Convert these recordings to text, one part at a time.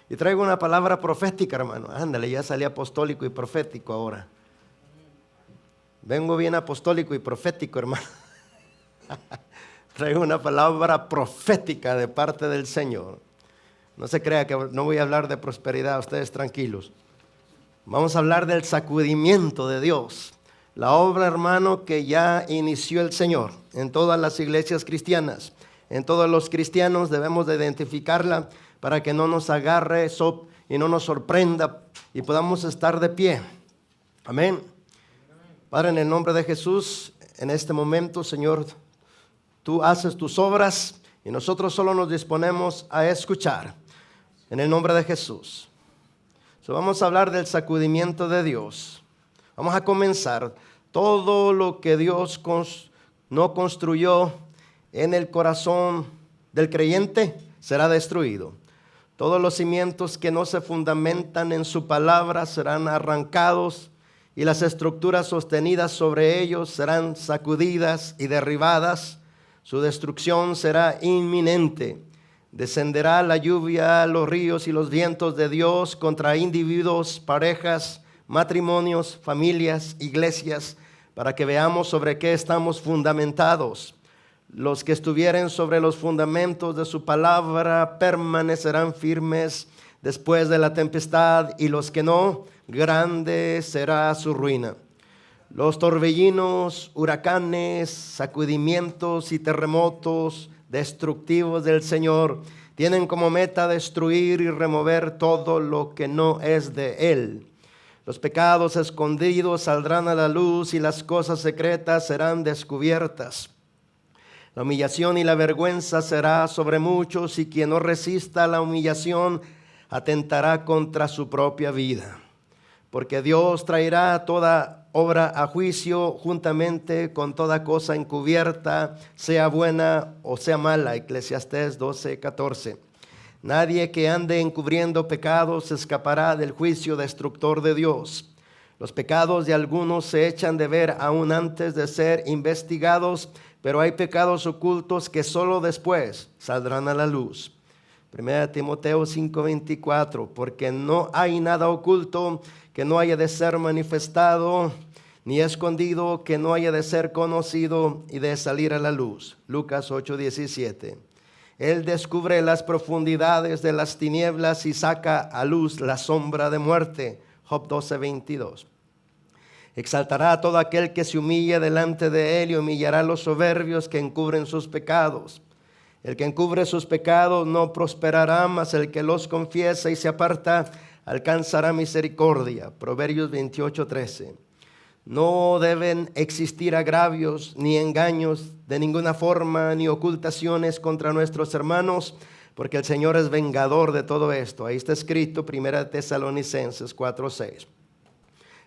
Y traigo una palabra profética, hermano. Ándale, ya salí apostólico y profético ahora. Vengo bien apostólico y profético, hermano. Traigo una palabra profética de parte del Señor. No se crea que no voy a hablar de prosperidad, ustedes tranquilos. Vamos a hablar del sacudimiento de Dios. La obra, hermano, que ya inició el Señor en todas las iglesias cristianas. En todos los cristianos debemos de identificarla para que no nos agarre y no nos sorprenda y podamos estar de pie. Amén. Padre, en el nombre de Jesús, en este momento, Señor, tú haces tus obras y nosotros solo nos disponemos a escuchar. En el nombre de Jesús. Vamos a hablar del sacudimiento de Dios. Vamos a comenzar. Todo lo que Dios no construyó en el corazón del creyente será destruido. Todos los cimientos que no se fundamentan en su palabra serán arrancados y las estructuras sostenidas sobre ellos serán sacudidas y derribadas. Su destrucción será inminente. Descenderá la lluvia, los ríos y los vientos de Dios contra individuos, parejas, matrimonios, familias, iglesias, para que veamos sobre qué estamos fundamentados. Los que estuvieren sobre los fundamentos de su palabra permanecerán firmes después de la tempestad, y los que no, grande será su ruina. Los torbellinos, huracanes, sacudimientos y terremotos destructivos del Señor tienen como meta destruir y remover todo lo que no es de Él. Los pecados escondidos saldrán a la luz y las cosas secretas serán descubiertas. La humillación y la vergüenza será sobre muchos, y quien no resista la humillación atentará contra su propia vida. Porque Dios traerá toda obra a juicio juntamente con toda cosa encubierta, sea buena o sea mala. Eclesiastés 12:14. Nadie que ande encubriendo pecados escapará del juicio destructor de Dios. Los pecados de algunos se echan de ver aún antes de ser investigados, pero hay pecados ocultos que solo después saldrán a la luz. 1 Timoteo 5:24, porque no hay nada oculto que no haya de ser manifestado, ni escondido que no haya de ser conocido y de salir a la luz. Lucas 8:17. Él descubre las profundidades de las tinieblas y saca a luz la sombra de muerte. Job 12:22. Exaltará a todo aquel que se humille delante de él y humillará a los soberbios que encubren sus pecados. El que encubre sus pecados no prosperará, mas el que los confiesa y se aparta alcanzará misericordia. Proverbios 28:13. No deben existir agravios ni engaños de ninguna forma, ni ocultaciones contra nuestros hermanos, porque el Señor es vengador de todo esto. Ahí está escrito 1 Tesalonicenses 4:6.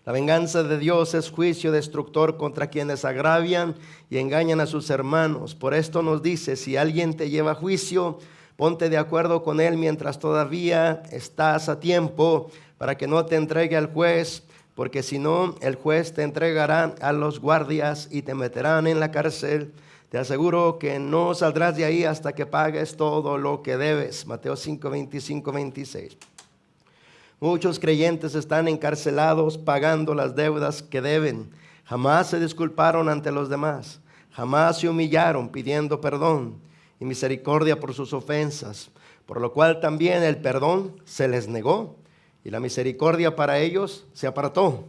La venganza de Dios es juicio destructor contra quienes agravian y engañan a sus hermanos. Por esto nos dice: si alguien te lleva a juicio, ponte de acuerdo con él mientras todavía estás a tiempo, para que no te entregue al juez, porque si no, el juez te entregará a los guardias y te meterán en la cárcel. Te aseguro que no saldrás de ahí hasta que pagues todo lo que debes. Mateo 5:25-26. Muchos creyentes están encarcelados pagando las deudas que deben. Jamás se disculparon ante los demás. Jamás se humillaron pidiendo perdón y misericordia por sus ofensas, por lo cual también el perdón se les negó y la misericordia para ellos se apartó.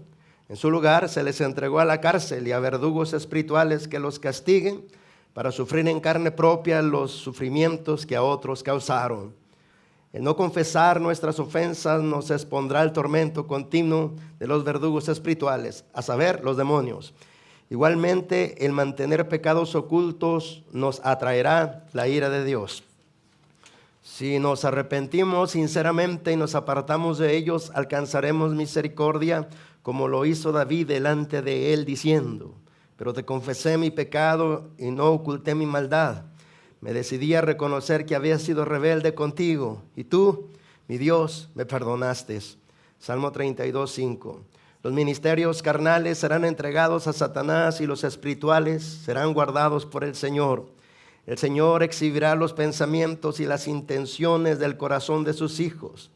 En su lugar se les entregó a la cárcel y a verdugos espirituales que los castiguen, para sufrir en carne propia los sufrimientos que a otros causaron. El no confesar nuestras ofensas nos expondrá al tormento continuo de los verdugos espirituales, a saber, los demonios. Igualmente, el mantener pecados ocultos nos atraerá la ira de Dios. Si nos arrepentimos sinceramente y nos apartamos de ellos, alcanzaremos misericordia, como lo hizo David delante de él, diciendo: pero te confesé mi pecado y no oculté mi maldad. Me decidí a reconocer que había sido rebelde contigo, y tú, mi Dios, me perdonaste. Salmo 32:5. Los ministerios carnales serán entregados a Satanás y los espirituales serán guardados por el Señor. El Señor exhibirá los pensamientos y las intenciones del corazón de sus hijos.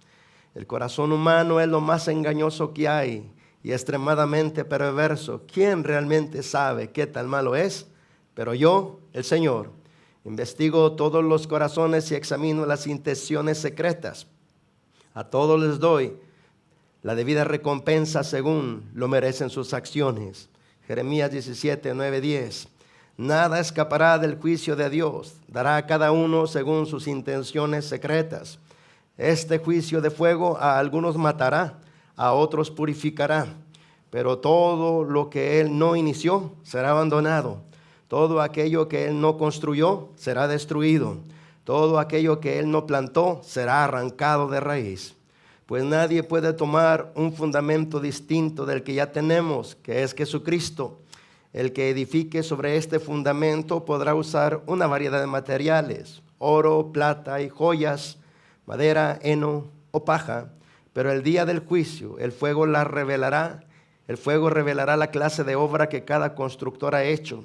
El corazón humano es lo más engañoso que hay y extremadamente perverso. ¿Quién realmente sabe qué tan malo es? Pero yo, el Señor, investigo todos los corazones y examino las intenciones secretas. A todos les doy la debida recompensa según lo merecen sus acciones. Jeremías 17, 9, 10. Nada escapará del juicio de Dios. Dará a cada uno según sus intenciones secretas. Este juicio de fuego a algunos matará, a otros purificará. Pero todo lo que Él no inició será abandonado. Todo aquello que Él no construyó será destruido. Todo aquello que Él no plantó será arrancado de raíz. Pues nadie puede tomar un fundamento distinto del que ya tenemos, que es Jesucristo. El que edifique sobre este fundamento podrá usar una variedad de materiales, oro, plata y joyas, madera, heno o paja, pero el día del juicio el fuego revelará la clase de obra que cada constructor ha hecho.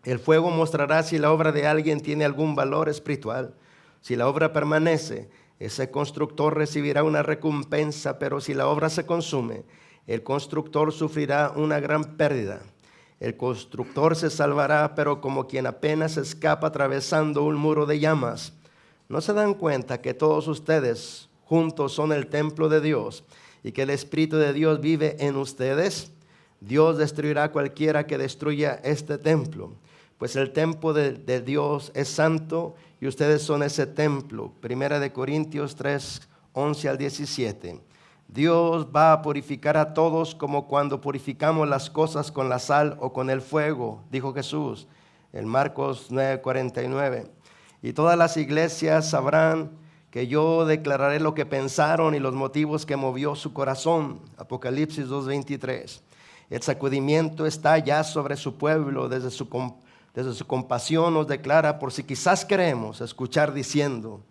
El fuego mostrará si la obra de alguien tiene algún valor espiritual. Si la obra permanece, ese constructor recibirá una recompensa, pero si la obra se consume, el constructor sufrirá una gran pérdida. El constructor se salvará, pero como quien apenas escapa atravesando un muro de llamas. ¿No se dan cuenta que todos ustedes juntos son el templo de Dios y que el Espíritu de Dios vive en ustedes? Dios destruirá a cualquiera que destruya este templo, pues el templo de Dios es santo y ustedes son ese templo. 1 Corintios 3, 11 al 17. Dios va a purificar a todos como cuando purificamos las cosas con la sal o con el fuego, dijo Jesús en Marcos 9, 49. Y todas las iglesias sabrán que yo declararé lo que pensaron y los motivos que movió su corazón. Apocalipsis 2:23. El sacudimiento está ya sobre su pueblo. Desde su compasión nos declara, por si quizás queremos escuchar diciendo: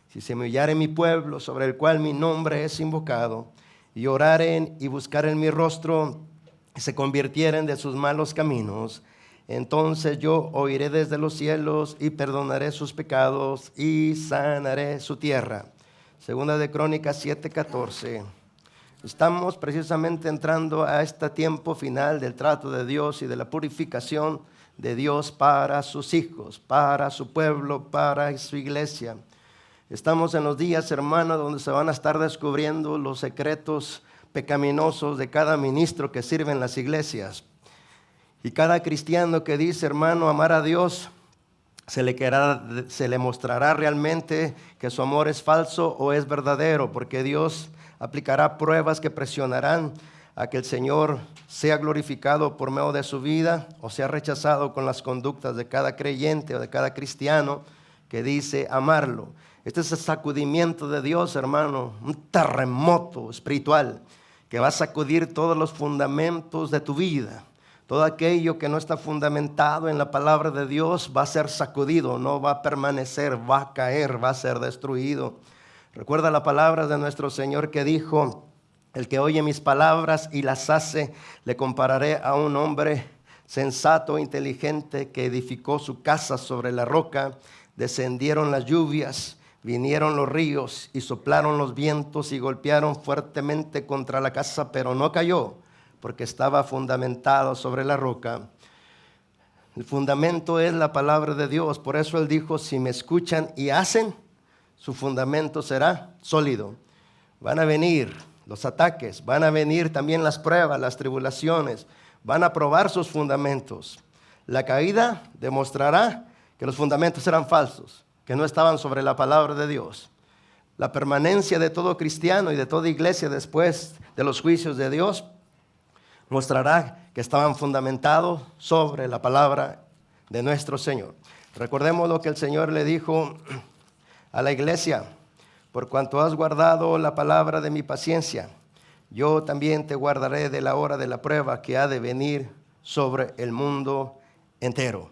si se me humillare mi pueblo, sobre el cual mi nombre es invocado, y oraren y buscaren mi rostro, y se convirtieren de sus malos caminos, entonces yo oiré desde los cielos y perdonaré sus pecados y sanaré su tierra. Segunda de Crónicas 7:14. Estamos precisamente entrando a este tiempo final del trato de Dios y de la purificación de Dios para sus hijos, para su pueblo, para su iglesia. Estamos en los días, hermanos, donde se van a estar descubriendo los secretos pecaminosos de cada ministro que sirve en las iglesias. Y cada cristiano que dice, hermano, amar a Dios, se le mostrará realmente que su amor es falso o es verdadero, porque Dios aplicará pruebas que presionarán a que el Señor sea glorificado por medio de su vida o sea rechazado con las conductas de cada creyente o de cada cristiano que dice amarlo. Este es el sacudimiento de Dios, hermano, un terremoto espiritual que va a sacudir todos los fundamentos de tu vida. Todo aquello que no está fundamentado en la palabra de Dios va a ser sacudido, no va a permanecer, va a caer, va a ser destruido. Recuerda la palabra de nuestro Señor que dijo: el que oye mis palabras y las hace, le compararé a un hombre sensato e inteligente que edificó su casa sobre la roca. Descendieron las lluvias, vinieron los ríos y soplaron los vientos y golpearon fuertemente contra la casa, pero no cayó, porque estaba fundamentado sobre la roca. El fundamento es la palabra de Dios. Por eso Él dijo: si me escuchan y hacen, su fundamento será sólido. Van a venir los ataques, van a venir también las pruebas, las tribulaciones, van a probar sus fundamentos. La caída demostrará que los fundamentos eran falsos, que no estaban sobre la palabra de Dios. La permanencia de todo cristiano y de toda iglesia después de los juicios de Dios mostrará que estaban fundamentados sobre la palabra de nuestro Señor. Recordemos lo que el Señor le dijo a la iglesia: por cuanto has guardado la palabra de mi paciencia, yo también te guardaré de la hora de la prueba que ha de venir sobre el mundo entero.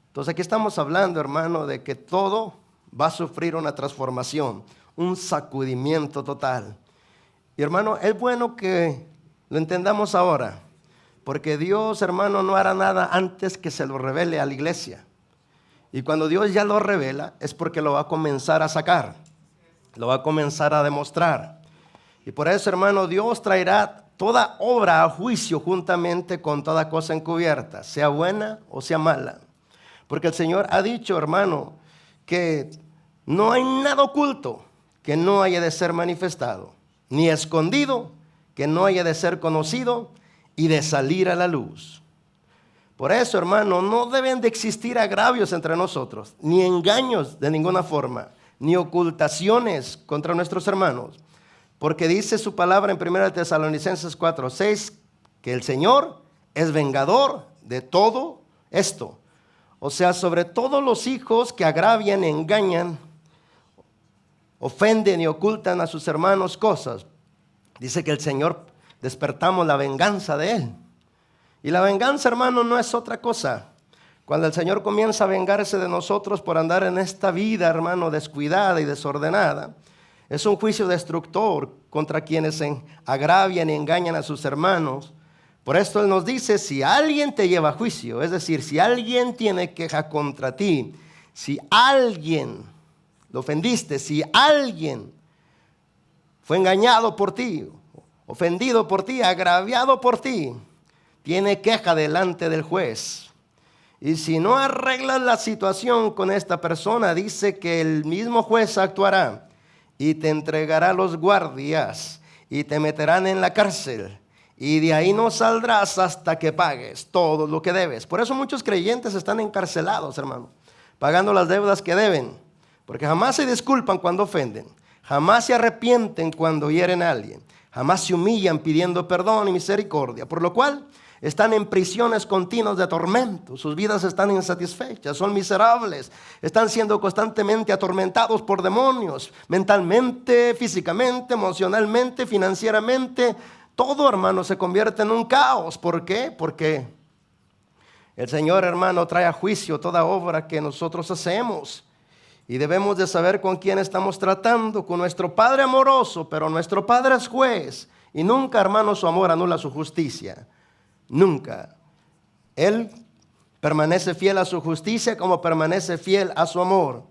Entonces aquí estamos hablando, hermano, de que todo va a sufrir una transformación, un sacudimiento total. Y hermano, es bueno que lo entendamos ahora, porque Dios, hermano, no hará nada antes que se lo revele a la iglesia. Y cuando Dios ya lo revela, es porque lo va a comenzar a sacar, lo va a comenzar a demostrar. Y por eso, hermano, Dios traerá toda obra a juicio juntamente con toda cosa encubierta, sea buena o sea mala. Porque el Señor ha dicho, hermano, que no hay nada oculto que no haya de ser manifestado, ni escondido que no haya de ser conocido y de salir a la luz. Por eso, hermano, no deben de existir agravios entre nosotros, ni engaños de ninguna forma, ni ocultaciones contra nuestros hermanos. Porque dice su palabra en 1 Tesalonicenses 4:6 que el Señor es vengador de todo esto. O sea, sobre todos los hijos que agravian, engañan, ofenden y ocultan a sus hermanos cosas. Dice que el Señor despertamos la venganza de Él. Y la venganza, hermano, no es otra cosa. Cuando el Señor comienza a vengarse de nosotros por andar en esta vida, hermano, descuidada y desordenada, es un juicio destructor contra quienes agravian y engañan a sus hermanos. Por esto Él nos dice, si alguien te lleva a juicio, es decir, si alguien tiene queja contra ti, si alguien lo ofendiste, si alguien fue engañado por ti, ofendido por ti, agraviado por ti, tiene queja delante del juez. Y si no arreglas la situación con esta persona, dice que el mismo juez actuará y te entregará a los guardias y te meterán en la cárcel. Y de ahí no saldrás hasta que pagues todo lo que debes. Por eso muchos creyentes están encarcelados, hermano, pagando las deudas que deben. Porque jamás se disculpan cuando ofenden. Jamás se arrepienten cuando hieren a alguien. Jamás se humillan pidiendo perdón y misericordia. Por lo cual están en prisiones continuas de tormento. Sus vidas están insatisfechas, son miserables. Están siendo constantemente atormentados por demonios. Mentalmente, físicamente, emocionalmente, financieramente. Todo, hermano, se convierte en un caos. ¿Por qué? Porque el Señor, hermano, trae a juicio toda obra que nosotros hacemos. Y debemos de saber con quién estamos tratando, con nuestro Padre amoroso, pero nuestro Padre es juez. Y nunca, hermano, su amor anula su justicia. Nunca. Él permanece fiel a su justicia como permanece fiel a su amor.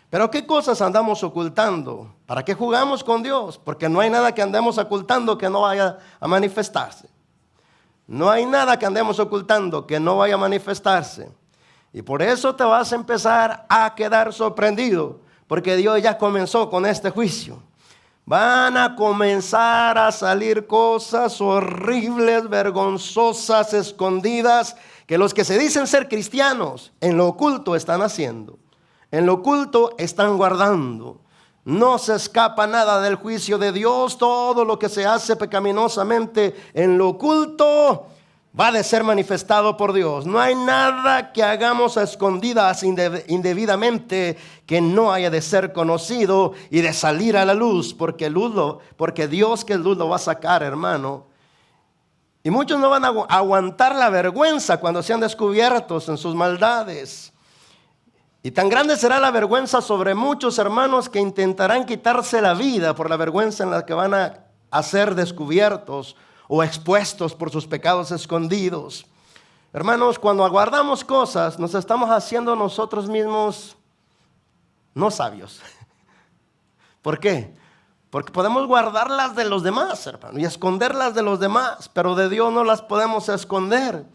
Pero ¿qué cosas andamos ocultando? ¿Para qué jugamos con Dios? Porque no hay nada que andemos ocultando que no vaya a manifestarse. No hay nada que andemos ocultando que no vaya a manifestarse. Y por eso te vas a empezar a quedar sorprendido, porque Dios ya comenzó con este juicio. Van a comenzar a salir cosas horribles, vergonzosas, escondidas, que los que se dicen ser cristianos en lo oculto están haciendo. En lo oculto están guardando. No se escapa nada del juicio de Dios. Todo lo que se hace pecaminosamente en lo oculto va de ser manifestado por Dios. No hay nada que hagamos a escondidas indebidamente que no haya de ser conocido y de salir a la luz, porque Dios que es luz lo va a sacar, hermano. Y muchos no van a aguantar la vergüenza cuando sean descubiertos en sus maldades. Y tan grande será la vergüenza sobre muchos hermanos que intentarán quitarse la vida por la vergüenza en la que van a ser descubiertos o expuestos por sus pecados escondidos. Hermanos, cuando aguardamos cosas, nos estamos haciendo nosotros mismos no sabios. ¿Por qué? Porque podemos guardarlas de los demás, hermano, y esconderlas de los demás, pero de Dios no las podemos esconder.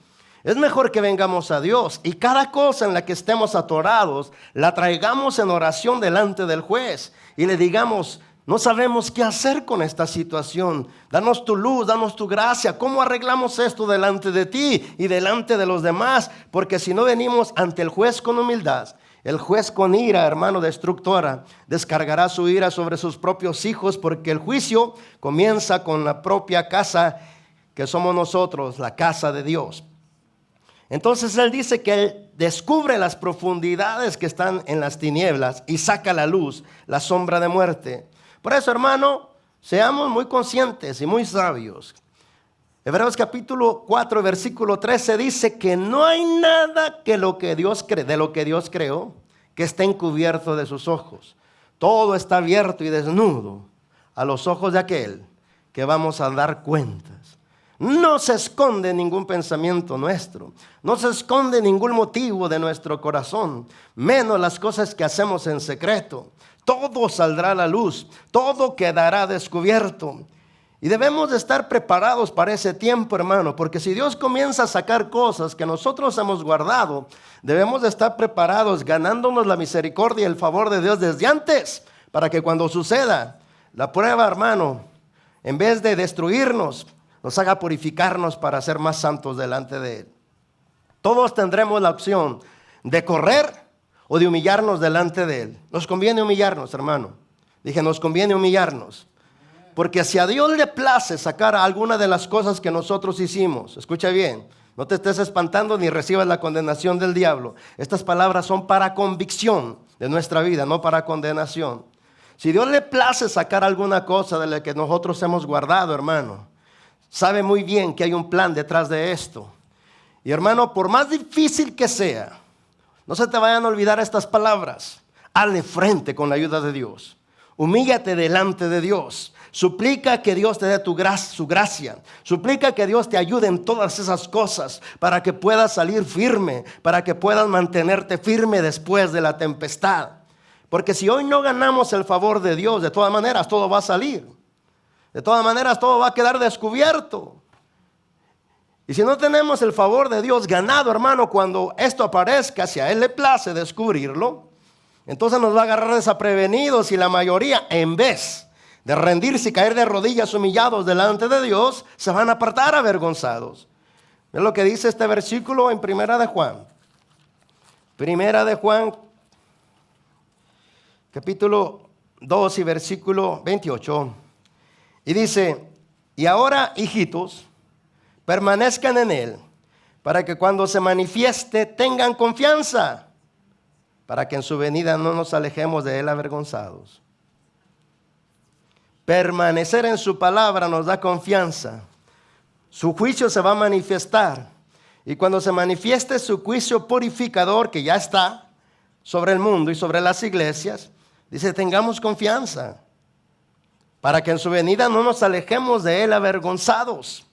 Es mejor que vengamos a Dios y cada cosa en la que estemos atorados la traigamos en oración delante del juez y le digamos: no sabemos qué hacer con esta situación. Danos tu luz, danos tu gracia. ¿Cómo arreglamos esto delante de ti y delante de los demás? Porque si no venimos ante el juez con humildad, el juez con ira, hermano, destructora, descargará su ira sobre sus propios hijos, porque el juicio comienza con la propia casa que somos nosotros, la casa de Dios. Entonces Él dice que Él descubre las profundidades que están en las tinieblas y saca a la luz la sombra de muerte. Por eso, hermano, seamos muy conscientes y muy sabios. Hebreos capítulo 4, versículo 13 dice que no hay nada de lo que Dios creó que esté encubierto de sus ojos. Todo está abierto y desnudo a los ojos de aquel que vamos a dar cuentas. No se esconde ningún pensamiento nuestro, no se esconde ningún motivo de nuestro corazón, menos las cosas que hacemos en secreto. Todo saldrá a la luz, todo quedará descubierto. Y debemos de estar preparados para ese tiempo, hermano, porque si Dios comienza a sacar cosas que nosotros hemos guardado, debemos de estar preparados, ganándonos la misericordia y el favor de Dios desde antes, para que cuando suceda la prueba, hermano, en vez de destruirnos, nos haga purificarnos para ser más santos delante de Él. Todos tendremos la opción de correr o de humillarnos delante de Él. Nos conviene humillarnos, hermano. Dije, nos conviene humillarnos. Porque si a Dios le place sacar alguna de las cosas que nosotros hicimos, escucha bien, no te estés espantando ni recibas la condenación del diablo. Estas palabras son para convicción de nuestra vida, no para condenación. Si Dios le place sacar alguna cosa de la que nosotros hemos guardado, hermano, sabe muy bien que hay un plan detrás de esto. Y hermano, por más difícil que sea, no se te vayan a olvidar estas palabras. Hazle frente con la ayuda de Dios. Humíllate delante de Dios. Suplica que Dios te dé su gracia. Suplica que Dios te ayude en todas esas cosas para que puedas salir firme, para que puedas mantenerte firme después de la tempestad. Porque si hoy no ganamos el favor de Dios, de todas maneras todo va a salir. De todas maneras todo va a quedar descubierto. Y si no tenemos el favor de Dios ganado, hermano, cuando esto aparezca, si a Él le place descubrirlo, entonces nos va a agarrar desprevenidos y la mayoría, en vez de rendirse y caer de rodillas humillados delante de Dios, se van a apartar avergonzados. Es lo que dice este versículo en Primera de Juan. Primera de Juan, capítulo 2 y versículo 28. Y dice, y ahora, hijitos, permanezcan en Él, para que cuando se manifieste tengan confianza, para que en su venida no nos alejemos de Él avergonzados. Permanecer en su palabra nos da confianza. Su juicio se va a manifestar. Y cuando se manifieste su juicio purificador, que ya está sobre el mundo y sobre las iglesias, dice, tengamos confianza, para que en su venida no nos alejemos de Él avergonzados.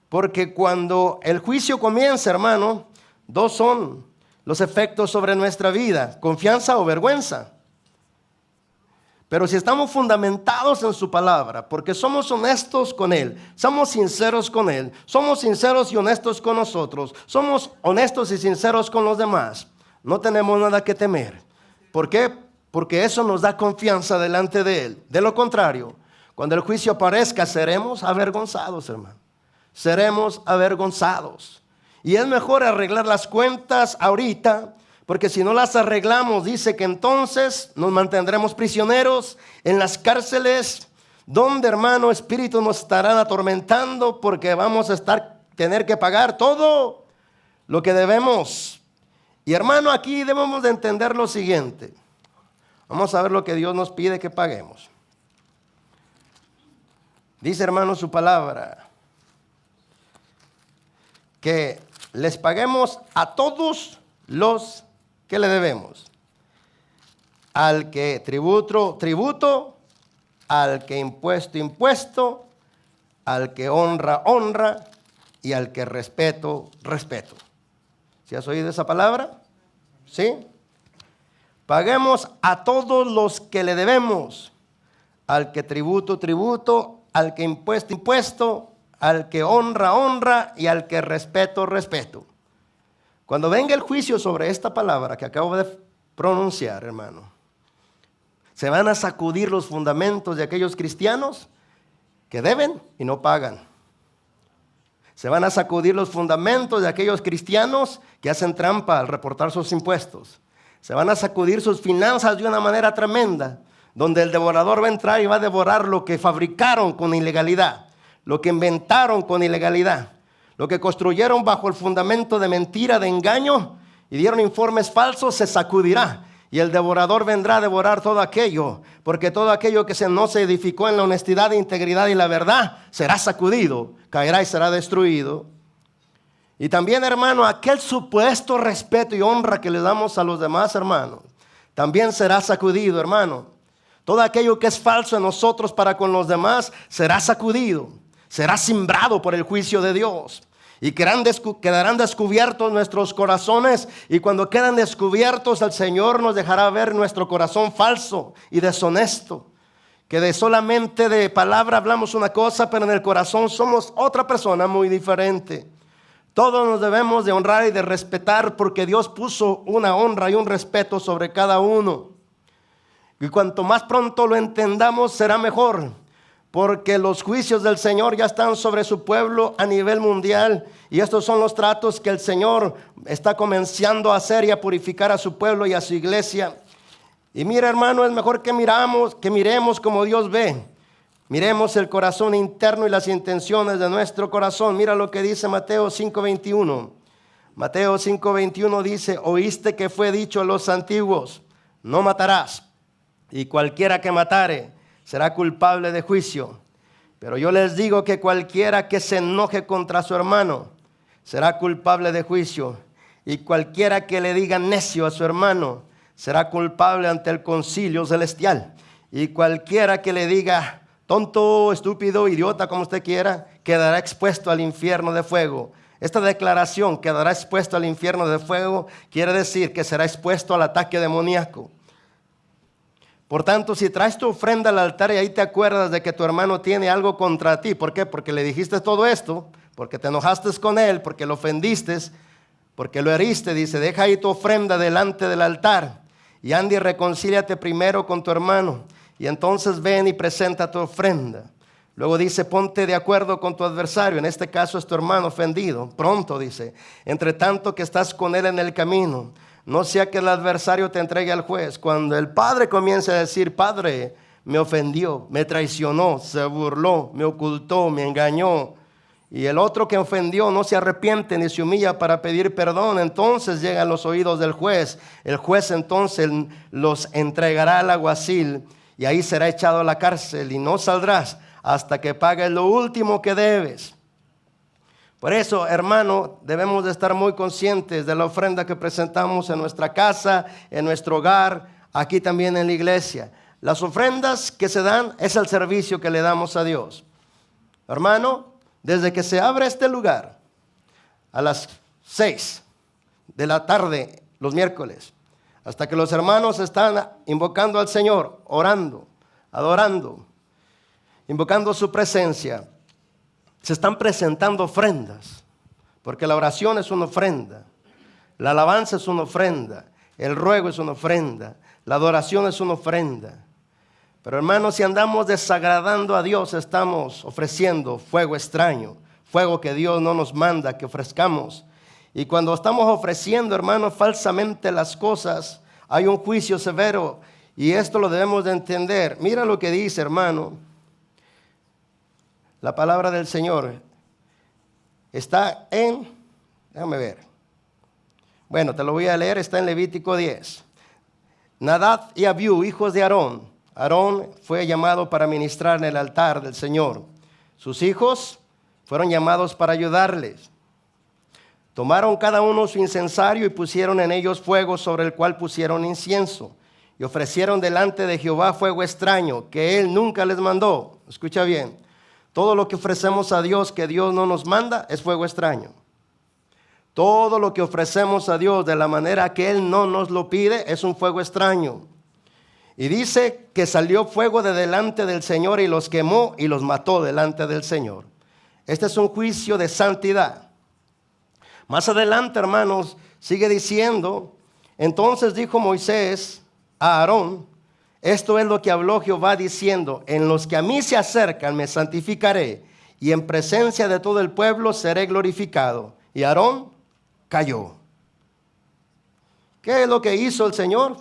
Porque cuando el juicio comienza, hermano, dos son los efectos sobre nuestra vida, confianza o vergüenza. Pero si estamos fundamentados en su palabra, porque somos honestos con Él, somos sinceros con Él, somos sinceros y honestos con nosotros, somos honestos y sinceros con los demás, no tenemos nada que temer. ¿Por qué? Porque eso nos da confianza delante de Él. De lo contrario, cuando el juicio aparezca, seremos avergonzados, hermano. Seremos avergonzados. Y es mejor arreglar las cuentas ahorita, porque si no las arreglamos, dice que entonces nos mantendremos prisioneros en las cárceles, donde, hermano, espíritus nos estarán atormentando, porque vamos a tener que pagar todo lo que debemos. Y hermano, aquí debemos de entender lo siguiente. Vamos a ver lo que Dios nos pide que paguemos. Dice, hermano, su palabra, que les paguemos a todos los que le debemos. Al que tributo, al que impuesto, al que honra, y al que respeto. ¿Sí has oído esa palabra? ¿Sí? Paguemos a todos los que le debemos. Al que tributo, al que impuesto, al que honra y al que respeto. Cuando venga el juicio sobre esta palabra que acabo de pronunciar, hermano, se van a sacudir los fundamentos de aquellos cristianos que deben y no pagan. Se van a sacudir los fundamentos de aquellos cristianos que hacen trampa al reportar sus impuestos. Se van a sacudir sus finanzas de una manera tremenda, donde el devorador va a entrar y va a devorar lo que fabricaron con ilegalidad, lo que inventaron con ilegalidad, lo que construyeron bajo el fundamento de mentira, de engaño, y dieron informes falsos, se sacudirá. Y el devorador vendrá a devorar todo aquello, porque todo aquello que no se edificó en la honestidad, integridad y la verdad, será sacudido, caerá y será destruido. Y también, hermano, aquel supuesto respeto y honra que le damos a los demás, hermano, también será sacudido, hermano. Todo aquello que es falso en nosotros para con los demás será sacudido, será simbrado por el juicio de Dios. Y quedarán descubiertos nuestros corazones. Y cuando quedan descubiertos, el Señor nos dejará ver nuestro corazón falso y deshonesto, que de solamente de palabra hablamos una cosa, pero en el corazón somos otra persona muy diferente. Todos nos debemos de honrar y de respetar porque Dios puso una honra y un respeto sobre cada uno. Y cuanto más pronto lo entendamos será mejor, porque los juicios del Señor ya están sobre su pueblo a nivel mundial. Y estos son los tratos que el Señor está comenzando a hacer y a purificar a su pueblo y a su iglesia. Y mira, hermano, es mejor que miremos como Dios ve. Miremos el corazón interno y las intenciones de nuestro corazón. Mira lo que dice Mateo 5:21. Mateo 5:21 dice: oíste que fue dicho a los antiguos, no matarás, y cualquiera que matare será culpable de juicio. Pero yo les digo que cualquiera que se enoje contra su hermano será culpable de juicio. Y cualquiera que le diga necio a su hermano será culpable ante el concilio celestial. Y cualquiera que le diga tonto, estúpido, idiota, como usted quiera, quedará expuesto al infierno de fuego. Esta declaración, quedará expuesto al infierno de fuego, quiere decir que será expuesto al ataque demoníaco. Por tanto, si traes tu ofrenda al altar y ahí te acuerdas de que tu hermano tiene algo contra ti, ¿por qué? Porque le dijiste todo esto, porque te enojaste con él, porque lo ofendiste, porque lo heriste, dice, deja ahí tu ofrenda delante del altar y anda y reconcíliate primero con tu hermano. Y entonces ven y presenta tu ofrenda. Luego dice, ponte de acuerdo con tu adversario. En este caso es tu hermano ofendido. Pronto dice, entre tanto que estás con él en el camino, no sea que el adversario te entregue al juez. Cuando el padre comience a decir, padre, me ofendió, me traicionó, se burló, me ocultó, me engañó, y el otro que ofendió no se arrepiente ni se humilla para pedir perdón, entonces llegan los oídos del juez. El juez entonces los entregará al alguacil, y ahí será echado a la cárcel y no saldrás hasta que pagues lo último que debes. Por eso, hermano, debemos de estar muy conscientes de la ofrenda que presentamos en nuestra casa, en nuestro hogar, aquí también en la iglesia. Las ofrendas que se dan es el servicio que le damos a Dios. Hermano, desde que se abre este lugar a las 6 de la tarde los miércoles, hasta que los hermanos están invocando al Señor, orando, adorando, invocando su presencia, se están presentando ofrendas, porque la oración es una ofrenda, la alabanza es una ofrenda, el ruego es una ofrenda, la adoración es una ofrenda. Pero hermanos, si andamos desagradando a Dios, estamos ofreciendo fuego extraño, fuego que Dios no nos manda que ofrezcamos. Y cuando estamos ofreciendo, hermanos, falsamente las cosas, hay un juicio severo, y esto lo debemos de entender. Mira lo que dice, hermano, la palabra del Señor. Está déjame ver. Bueno, te lo voy a leer, está en Levítico 10. Nadab y Abiú, hijos de Aarón. Aarón fue llamado para ministrar en el altar del Señor. Sus hijos fueron llamados para ayudarles. Tomaron cada uno su incensario y pusieron en ellos fuego sobre el cual pusieron incienso. Y ofrecieron delante de Jehová fuego extraño que él nunca les mandó. Escucha bien, todo lo que ofrecemos a Dios que Dios no nos manda es fuego extraño. Todo lo que ofrecemos a Dios de la manera que él no nos lo pide es un fuego extraño. Y dice que salió fuego de delante del Señor y los quemó y los mató delante del Señor. Este es un juicio de santidad. Más adelante, hermanos, sigue diciendo, entonces dijo Moisés a Aarón, esto es lo que habló Jehová diciendo, en los que a mí se acercan me santificaré y en presencia de todo el pueblo seré glorificado. Y Aarón cayó. ¿Qué es lo que hizo el Señor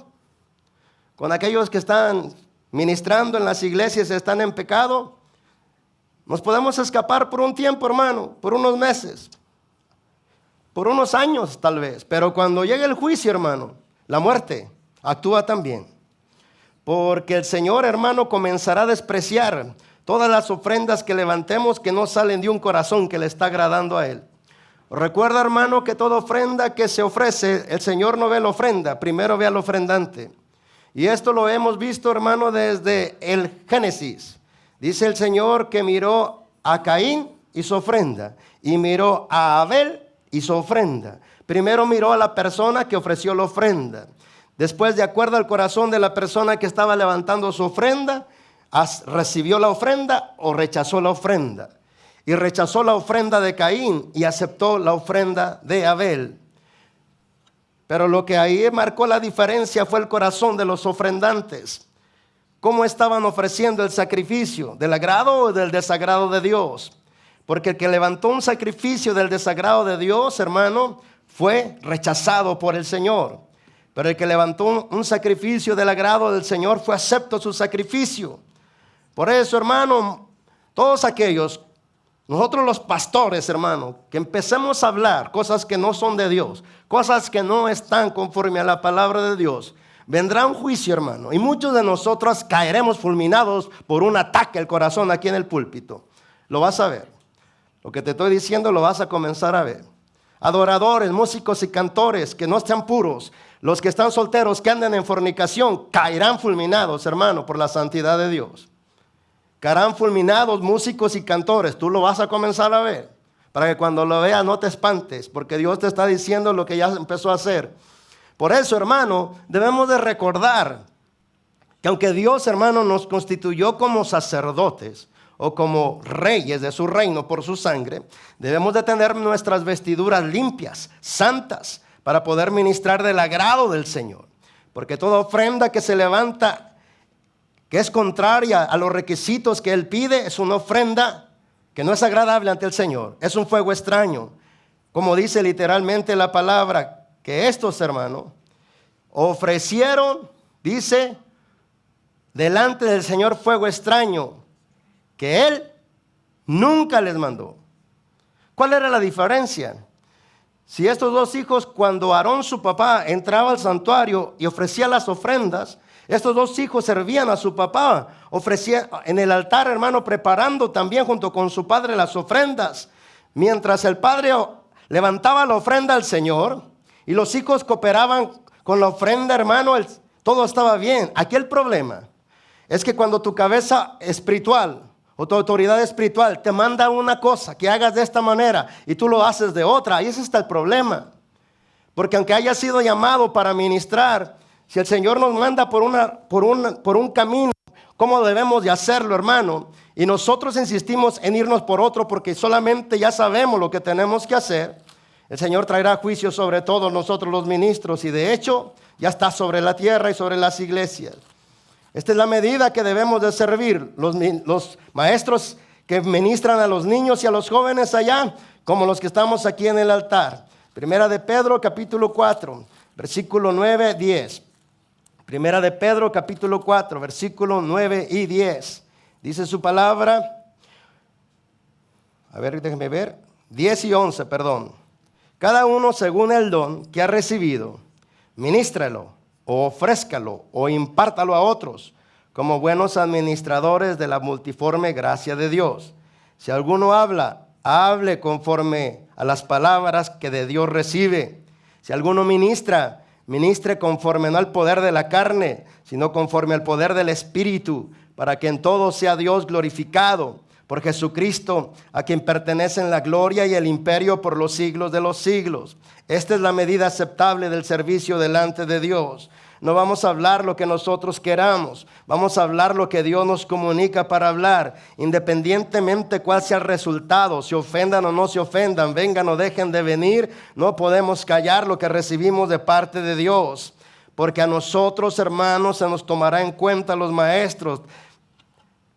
con aquellos que están ministrando en las iglesias y están en pecado? Nos podemos escapar por un tiempo, hermano, por unos meses, por unos años tal vez, pero cuando llegue el juicio, hermano, la muerte actúa también. Porque el Señor, hermano, comenzará a despreciar todas las ofrendas que levantemos que no salen de un corazón que le está agradando a Él. Recuerda, hermano, que toda ofrenda que se ofrece, el Señor no ve la ofrenda, primero ve al ofrendante. Y esto lo hemos visto, hermano, desde el Génesis. Dice el Señor que miró a Caín y su ofrenda, y miró a Abel y su ofrenda. Primero miró a la persona que ofreció la ofrenda. Después, de acuerdo al corazón de la persona que estaba levantando su ofrenda, ¿Recibió la ofrenda o rechazó la ofrenda? Y rechazó la ofrenda de Caín y aceptó la ofrenda de Abel. Pero lo que ahí marcó la diferencia fue el corazón de los ofrendantes. ¿Cómo estaban ofreciendo el sacrificio? ¿Del agrado o del desagrado de Dios? Porque el que levantó un sacrificio del desagrado de Dios, hermano, fue rechazado por el Señor. Pero el que levantó un sacrificio del agrado del Señor fue acepto su sacrificio. Por eso, hermano, todos aquellos, nosotros los pastores, hermano, que empecemos a hablar cosas que no son de Dios, cosas que no están conforme a la palabra de Dios, vendrá un juicio, hermano, y muchos de nosotros caeremos fulminados por un ataque al corazón aquí en el púlpito. Lo vas a ver. Lo que te estoy diciendo lo vas a comenzar a ver. Adoradores, músicos y cantores que no estén puros, los que están solteros, que anden en fornicación, caerán fulminados, hermano, por la santidad de Dios. Caerán fulminados músicos y cantores. Tú lo vas a comenzar a ver. Para que cuando lo veas no te espantes, porque Dios te está diciendo lo que ya empezó a hacer. Por eso, hermano, debemos de recordar que aunque Dios, hermano, nos constituyó como sacerdotes o como reyes de su reino por su sangre, debemos de tener nuestras vestiduras limpias, santas, para poder ministrar del agrado del Señor. Porque toda ofrenda que se levanta, que es contraria a los requisitos que Él pide, es una ofrenda que no es agradable ante el Señor. Es un fuego extraño. Como dice literalmente la palabra, que estos hermanos ofrecieron, dice, delante del Señor fuego extraño, que Él nunca les mandó. ¿Cuál era la diferencia? Si estos dos hijos, cuando Aarón, su papá, entraba al santuario y ofrecía las ofrendas, estos dos hijos servían a su papá, ofrecían en el altar, hermano, preparando también junto con su padre las ofrendas. Mientras el padre levantaba la ofrenda al Señor y los hijos cooperaban con la ofrenda, hermano, todo estaba bien. Aquí el problema es que cuando tu cabeza espiritual o tu autoridad espiritual te manda una cosa que hagas de esta manera y tú lo haces de otra, ahí ese está el problema. Porque aunque haya sido llamado para ministrar, si el Señor nos manda por un camino, ¿cómo debemos de hacerlo, hermano? Y nosotros insistimos en irnos por otro porque solamente ya sabemos lo que tenemos que hacer. El Señor traerá juicio sobre todos nosotros los ministros y de hecho ya está sobre la tierra y sobre las iglesias. Esta es la medida que debemos de servir. Los maestros que ministran a los niños y a los jóvenes allá, como los que estamos aquí en el altar. Primera de Pedro, capítulo 4, versículo 9, 10. Primera de Pedro, capítulo 4, versículo 9 y 10. Dice su palabra, a ver, déjenme ver, 10 y 11, perdón. Cada uno según el don que ha recibido, ministralo, o ofrézcalo, o impártalo a otros, como buenos administradores de la multiforme gracia de Dios. Si alguno habla, hable conforme a las palabras que de Dios recibe. Si alguno ministra, ministre conforme no al poder de la carne, sino conforme al poder del Espíritu, para que en todo sea Dios glorificado por Jesucristo, a quien pertenecen la gloria y el imperio por los siglos de los siglos. Esta es la medida aceptable del servicio delante de Dios. No vamos a hablar lo que nosotros queramos, vamos a hablar lo que Dios nos comunica para hablar, independientemente cuál sea el resultado, si ofendan o no se ofendan, vengan o dejen de venir, no podemos callar lo que recibimos de parte de Dios, porque a nosotros, hermanos, se nos tomará en cuenta los maestros.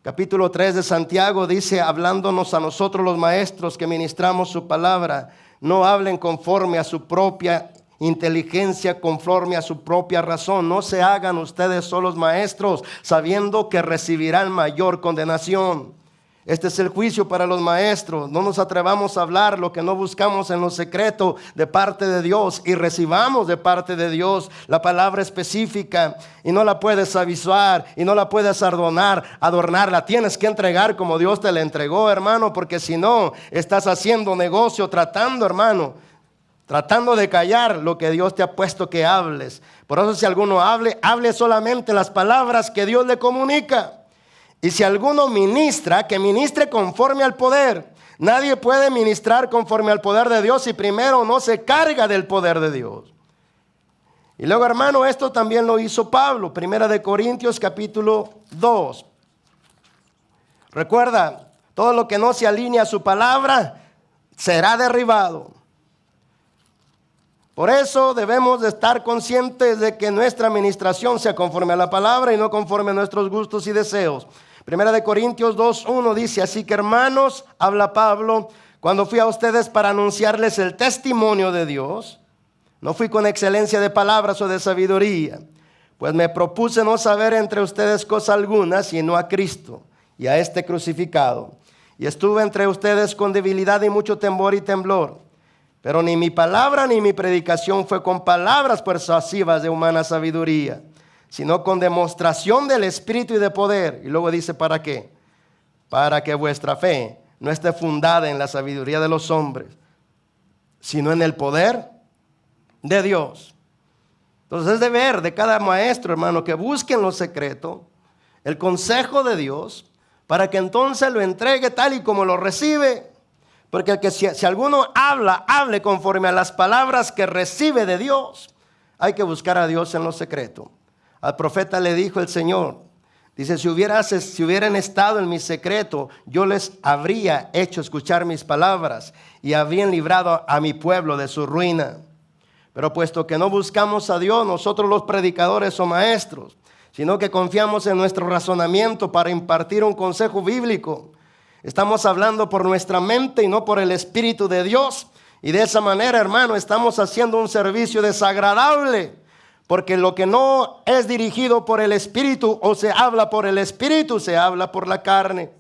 Capítulo 3 de Santiago dice, hablándonos a nosotros los maestros que ministramos su palabra, no hablen conforme a su propia inteligencia, conforme a su propia razón. No se hagan ustedes solos maestros, sabiendo que recibirán mayor condenación. Este es el juicio para los maestros. No nos atrevamos a hablar lo que no buscamos en lo secreto de parte de Dios y recibamos de parte de Dios la palabra específica y no la puedes avisar y no la puedes adornar, la tienes que entregar como Dios te la entregó, hermano, porque si no, estás haciendo negocio tratando, hermano, tratando de callar lo que Dios te ha puesto que hables. Por eso si alguno hable solamente las palabras que Dios le comunica. Y si alguno ministra, que ministre conforme al poder. Nadie puede ministrar conforme al poder de Dios si primero no se carga del poder de Dios. Y luego, hermano, esto también lo hizo Pablo. Primera de Corintios capítulo 2. Recuerda, todo lo que no se alinea a su palabra será derribado. Por eso debemos de estar conscientes de que nuestra administración sea conforme a la palabra y no conforme a nuestros gustos y deseos. Primera de Corintios 2:1 dice: así que hermanos, habla Pablo, cuando fui a ustedes para anunciarles el testimonio de Dios, no fui con excelencia de palabras o de sabiduría, pues me propuse no saber entre ustedes cosa alguna, sino a Cristo y a este crucificado. Y estuve entre ustedes con debilidad y mucho temor y temblor. Pero ni mi palabra ni mi predicación fue con palabras persuasivas de humana sabiduría, sino con demostración del Espíritu y de poder. Y luego dice, ¿para qué? Para que vuestra fe no esté fundada en la sabiduría de los hombres, sino en el poder de Dios. Entonces es deber de cada maestro, hermano, que busque en lo secreto el consejo de Dios, para que entonces lo entregue tal y como lo recibe. Porque si alguno hable conforme a las palabras que recibe de Dios. Hay que buscar a Dios en lo secreto. Al profeta le dijo el Señor, dice, si hubieran estado en mi secreto, yo les habría hecho escuchar mis palabras y habrían librado a mi pueblo de su ruina. Pero puesto que no buscamos a Dios, nosotros los predicadores o maestros, sino que confiamos en nuestro razonamiento para impartir un consejo bíblico, estamos hablando por nuestra mente y no por el Espíritu de Dios. Y de esa manera, hermano, estamos haciendo un servicio desagradable. Porque lo que no es dirigido por el Espíritu o se habla por el Espíritu, se habla por la carne.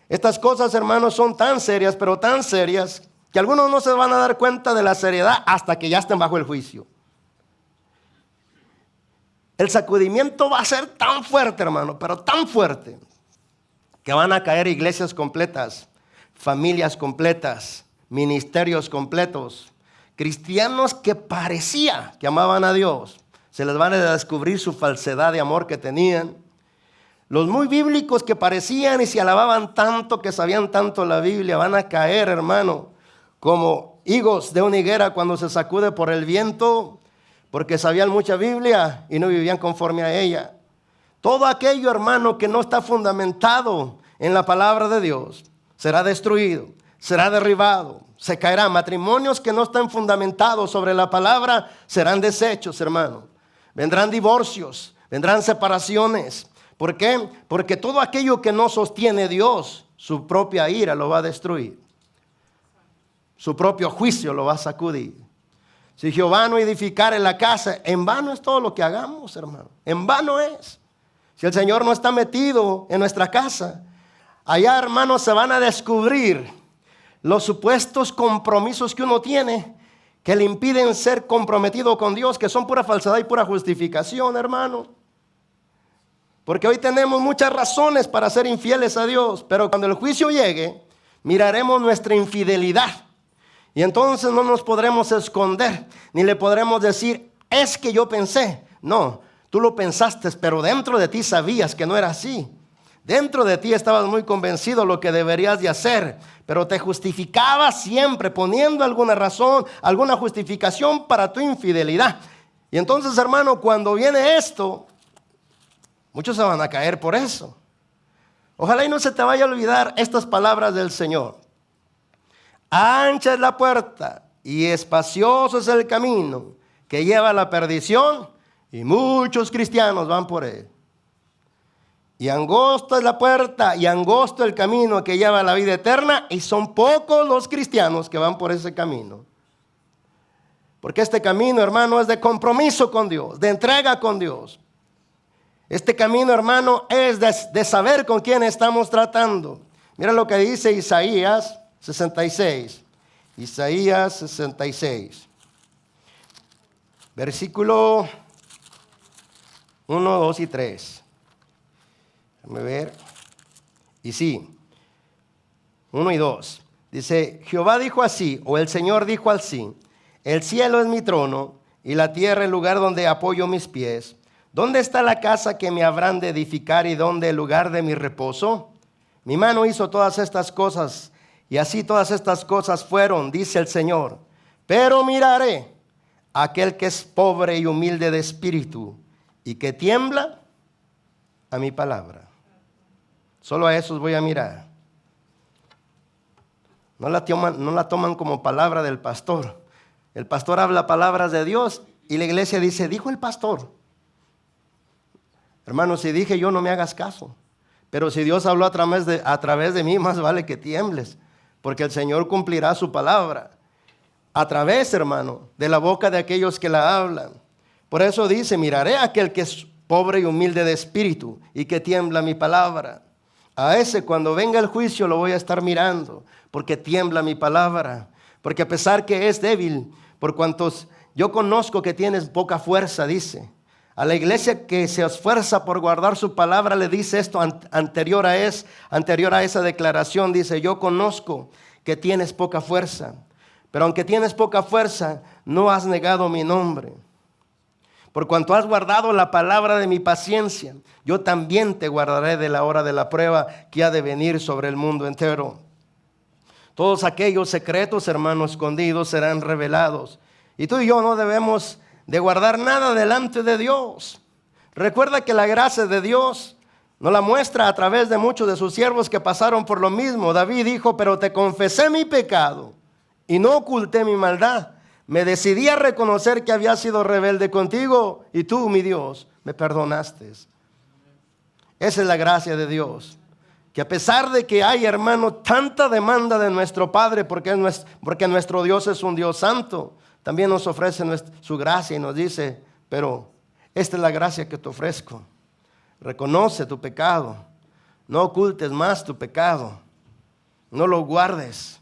Estas cosas, hermanos, son tan serias, pero tan serias, que algunos no se van a dar cuenta de la seriedad hasta que ya estén bajo el juicio. El sacudimiento va a ser tan fuerte, hermano, pero tan fuerte, que van a caer iglesias completas, familias completas, ministerios completos, cristianos que parecía que amaban a Dios. Se les van a descubrir su falsedad de amor que tenían. Los muy bíblicos que parecían y se alababan tanto, que sabían tanto la Biblia, van a caer, hermano, como higos de una higuera cuando se sacude por el viento, porque sabían mucha Biblia y no vivían conforme a ella. Todo aquello, hermano, que no está fundamentado en la palabra de Dios, será destruido, será derribado, se caerá. Matrimonios que no están fundamentados sobre la palabra serán deshechos, hermano. Vendrán divorcios, vendrán separaciones. ¿Por qué? Porque todo aquello que no sostiene Dios, su propia ira lo va a destruir. Su propio juicio lo va a sacudir. Si Jehová no edificare la casa, en vano es todo lo que hagamos, hermano. En vano es. Si el Señor no está metido en nuestra casa, allá, hermanos, se van a descubrir los supuestos compromisos que uno tiene que le impiden ser comprometido con Dios, que son pura falsedad y pura justificación, hermano. Porque hoy tenemos muchas razones para ser infieles a Dios, pero cuando el juicio llegue, miraremos nuestra infidelidad. Y entonces no nos podremos esconder, ni le podremos decir, es que yo pensé. No, tú lo pensaste, pero dentro de ti sabías que no era así. Dentro de ti estabas muy convencido de lo que deberías de hacer, pero te justificabas siempre poniendo alguna razón, alguna justificación para tu infidelidad. Y entonces, hermano, cuando viene esto, muchos se van a caer por eso. Ojalá y no se te vaya a olvidar estas palabras del Señor. Ancha es la puerta y espacioso es el camino que lleva a la perdición, y muchos cristianos van por él. Y angosta es la puerta y angosto el camino que lleva a la vida eterna, y son pocos los cristianos que van por ese camino. Porque este camino, hermano, es de compromiso con Dios, de entrega con Dios. Este camino, hermano, es de saber con quién estamos tratando. Mira lo que dice Isaías 66. Isaías 66. Versículo 1, 2 y 3. Déjame ver. Y sí, 1 y 2. Dice, Jehová dijo así, o el Señor dijo así: el cielo es mi trono y la tierra el lugar donde apoyo mis pies. ¿Dónde está la casa que me habrán de edificar y dónde el lugar de mi reposo? Mi mano hizo todas estas cosas, y así todas estas cosas fueron, dice el Señor. Pero miraré a aquel que es pobre y humilde de espíritu y que tiembla a mi palabra. Solo a esos voy a mirar. No la toman como palabra del pastor. El pastor habla palabras de Dios y la iglesia dice, dijo el pastor. Hermano, si dije yo, no me hagas caso. Pero si Dios habló a través de mí, más vale que tiembles, porque el Señor cumplirá su palabra. A través, hermano, de la boca de aquellos que la hablan. Por eso dice, miraré a aquel que es pobre y humilde de espíritu y que tiembla mi palabra. A ese cuando venga el juicio lo voy a estar mirando, porque tiembla mi palabra. Porque a pesar que es débil, por cuantos yo conozco que tienes poca fuerza, dice. A la iglesia que se esfuerza por guardar su palabra le dice esto anterior a esa declaración. Dice, yo conozco que tienes poca fuerza, pero aunque tienes poca fuerza, no has negado mi nombre. Por cuanto has guardado la palabra de mi paciencia, yo también te guardaré de la hora de la prueba que ha de venir sobre el mundo entero. Todos aquellos secretos, hermanos, escondidos serán revelados. Y tú y yo no debemos de guardar nada delante de Dios. Recuerda que la gracia de Dios nos la muestra a través de muchos de sus siervos que pasaron por lo mismo. David dijo, pero te confesé mi pecado y no oculté mi maldad. Me decidí a reconocer que había sido rebelde contigo y tú, mi Dios, me perdonaste. Esa es la gracia de Dios. Que a pesar de que hay, hermano, tanta demanda de nuestro Padre, porque nuestro Dios es un Dios santo, también nos ofrece su gracia y nos dice, pero esta es la gracia que te ofrezco. Reconoce tu pecado. No ocultes más tu pecado. No lo guardes,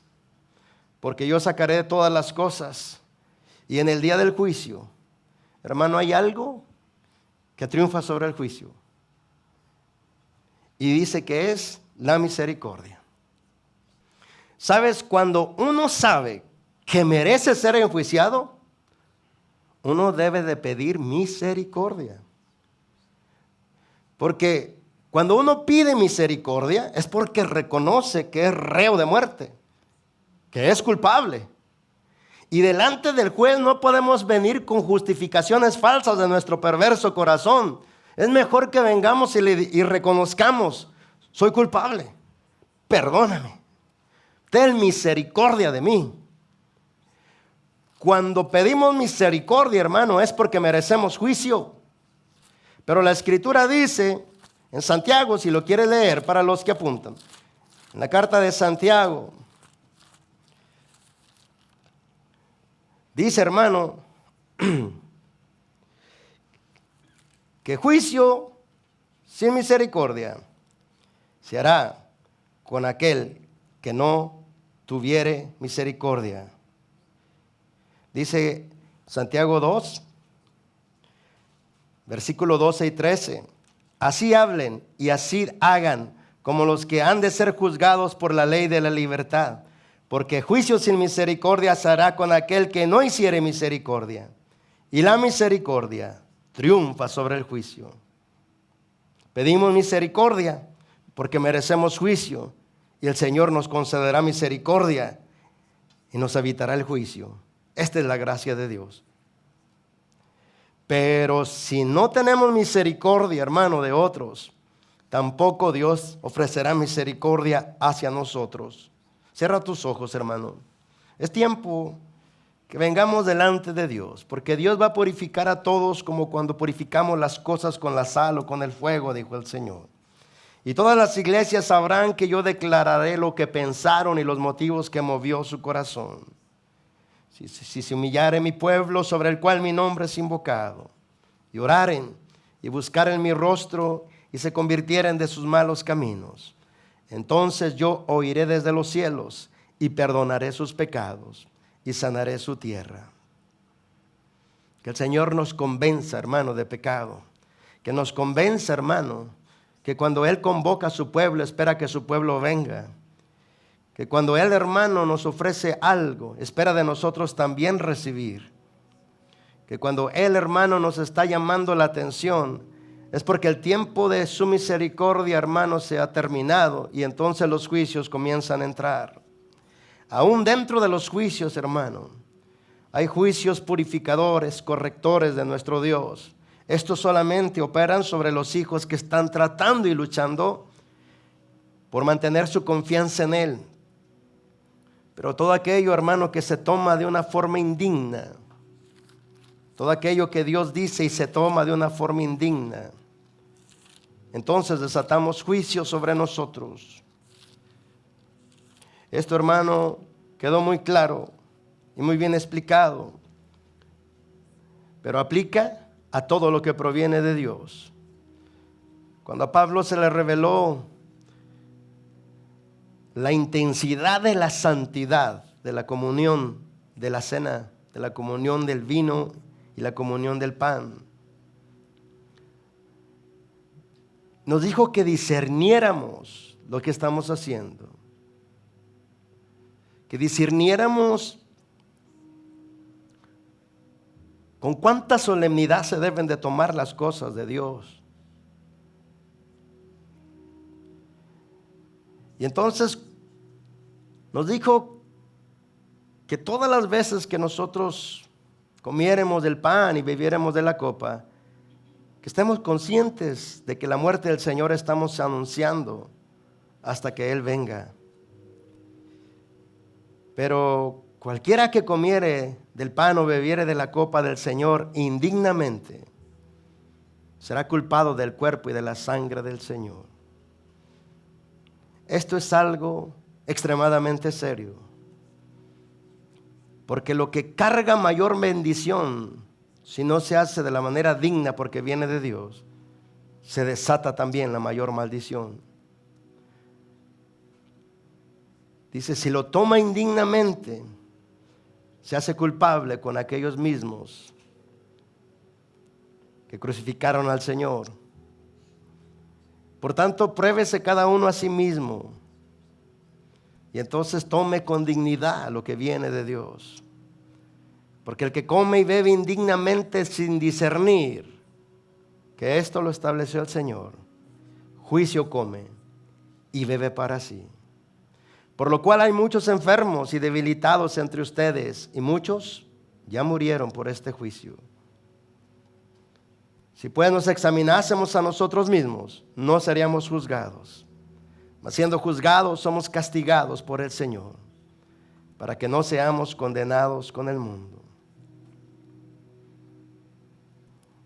porque yo sacaré todas las cosas. Y en el día del juicio, hermano, hay algo que triunfa sobre el juicio. Y dice que es la misericordia. ¿Sabes? Cuando uno sabe que merece ser enjuiciado, uno debe de pedir misericordia. Porque cuando uno pide misericordia es porque reconoce que es reo de muerte, que es culpable. Y delante del juez no podemos venir con justificaciones falsas de nuestro perverso corazón. Es mejor que vengamos y reconozcamos, soy culpable, perdóname, ten misericordia de mí. Cuando pedimos misericordia, hermano, es porque merecemos juicio. Pero la Escritura dice en Santiago, si lo quiere leer para los que apuntan, en la carta de Santiago, dice, hermano, que juicio sin misericordia se hará con aquel que no tuviere misericordia. Dice Santiago 2, versículo 12 y 13. Así hablen y así hagan como los que han de ser juzgados por la ley de la libertad. Porque juicio sin misericordia se hará con aquel que no hiciere misericordia. Y la misericordia triunfa sobre el juicio. Pedimos misericordia porque merecemos juicio. Y el Señor nos concederá misericordia y nos evitará el juicio. Esta es la gracia de Dios. Pero si no tenemos misericordia, hermano, de otros, tampoco Dios ofrecerá misericordia hacia nosotros. Cierra tus ojos, hermano. Es tiempo que vengamos delante de Dios, porque Dios va a purificar a todos como cuando purificamos las cosas con la sal o con el fuego, dijo el Señor. Y todas las iglesias sabrán que yo declararé lo que pensaron y los motivos que movió su corazón. Si se humillare mi pueblo sobre el cual mi nombre es invocado, y oraren y buscaren mi rostro y se convirtieren de sus malos caminos, entonces yo oiré desde los cielos y perdonaré sus pecados y sanaré su tierra. Que el Señor nos convenza, hermano, de pecado. Que nos convenza, hermano, que cuando Él convoca a su pueblo, espera que su pueblo venga. Que cuando Él, hermano, nos ofrece algo, espera de nosotros también recibir. Que cuando Él, hermano, nos está llamando la atención, es porque el tiempo de su misericordia, hermano, se ha terminado y entonces los juicios comienzan a entrar. Aún dentro de los juicios, hermano, hay juicios purificadores, correctores de nuestro Dios. Estos solamente operan sobre los hijos que están tratando y luchando por mantener su confianza en Él. Pero todo aquello, hermano, que se toma de una forma indigna, todo aquello que Dios dice y se toma de una forma indigna, entonces desatamos juicio sobre nosotros. Esto, hermano, quedó muy claro y muy bien explicado, pero aplica a todo lo que proviene de Dios. Cuando a Pablo se le reveló la intensidad de la santidad, de la comunión, de la cena, de la comunión del vino y la comunión del pan, nos dijo que discerniéramos lo que estamos haciendo, que discerniéramos con cuánta solemnidad se deben de tomar las cosas de Dios. Y entonces nos dijo que todas las veces que nosotros comiéramos del pan y bebiéramos de la copa, que estemos conscientes de que la muerte del Señor estamos anunciando hasta que Él venga. Pero cualquiera que comiere del pan o bebiere de la copa del Señor indignamente, será culpado del cuerpo y de la sangre del Señor. Esto es algo extremadamente serio, porque lo que carga mayor bendición, si no se hace de la manera digna porque viene de Dios, se desata también la mayor maldición. Dice, si lo toma indignamente, se hace culpable con aquellos mismos que crucificaron al Señor. Por tanto, pruébese cada uno a sí mismo y entonces tome con dignidad lo que viene de Dios. Porque el que come y bebe indignamente sin discernir que esto lo estableció el Señor, juicio come y bebe para sí. Por lo cual hay muchos enfermos y debilitados entre ustedes, y muchos ya murieron por este juicio. Si pues nos examinásemos a nosotros mismos, no seríamos juzgados. Mas siendo juzgados, somos castigados por el Señor, para que no seamos condenados con el mundo.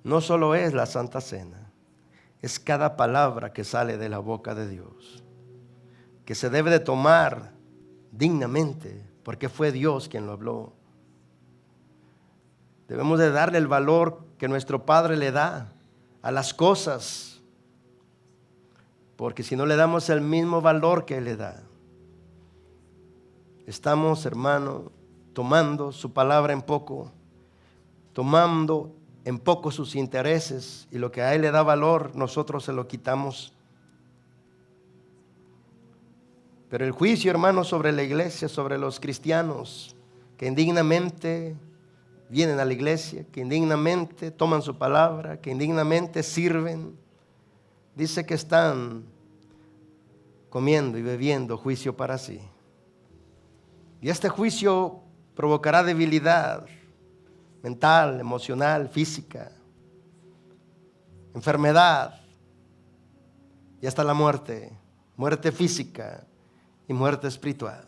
No solo es la Santa Cena, es cada palabra que sale de la boca de Dios, que se debe de tomar dignamente, porque fue Dios quien lo habló. Debemos de darle el valor que nuestro Padre le da a las cosas, porque si no le damos el mismo valor que Él le da, estamos, hermano, tomando su palabra en poco, tomando en poco sus intereses, y lo que a Él le da valor, nosotros se lo quitamos. Pero el juicio, hermano, sobre la iglesia, sobre los cristianos que indignamente vienen a la iglesia, que indignamente toman su palabra, que indignamente sirven, dice que están comiendo y bebiendo juicio para sí. Y este juicio provocará debilidad mental, emocional, física, enfermedad y hasta la muerte, muerte física y muerte espiritual.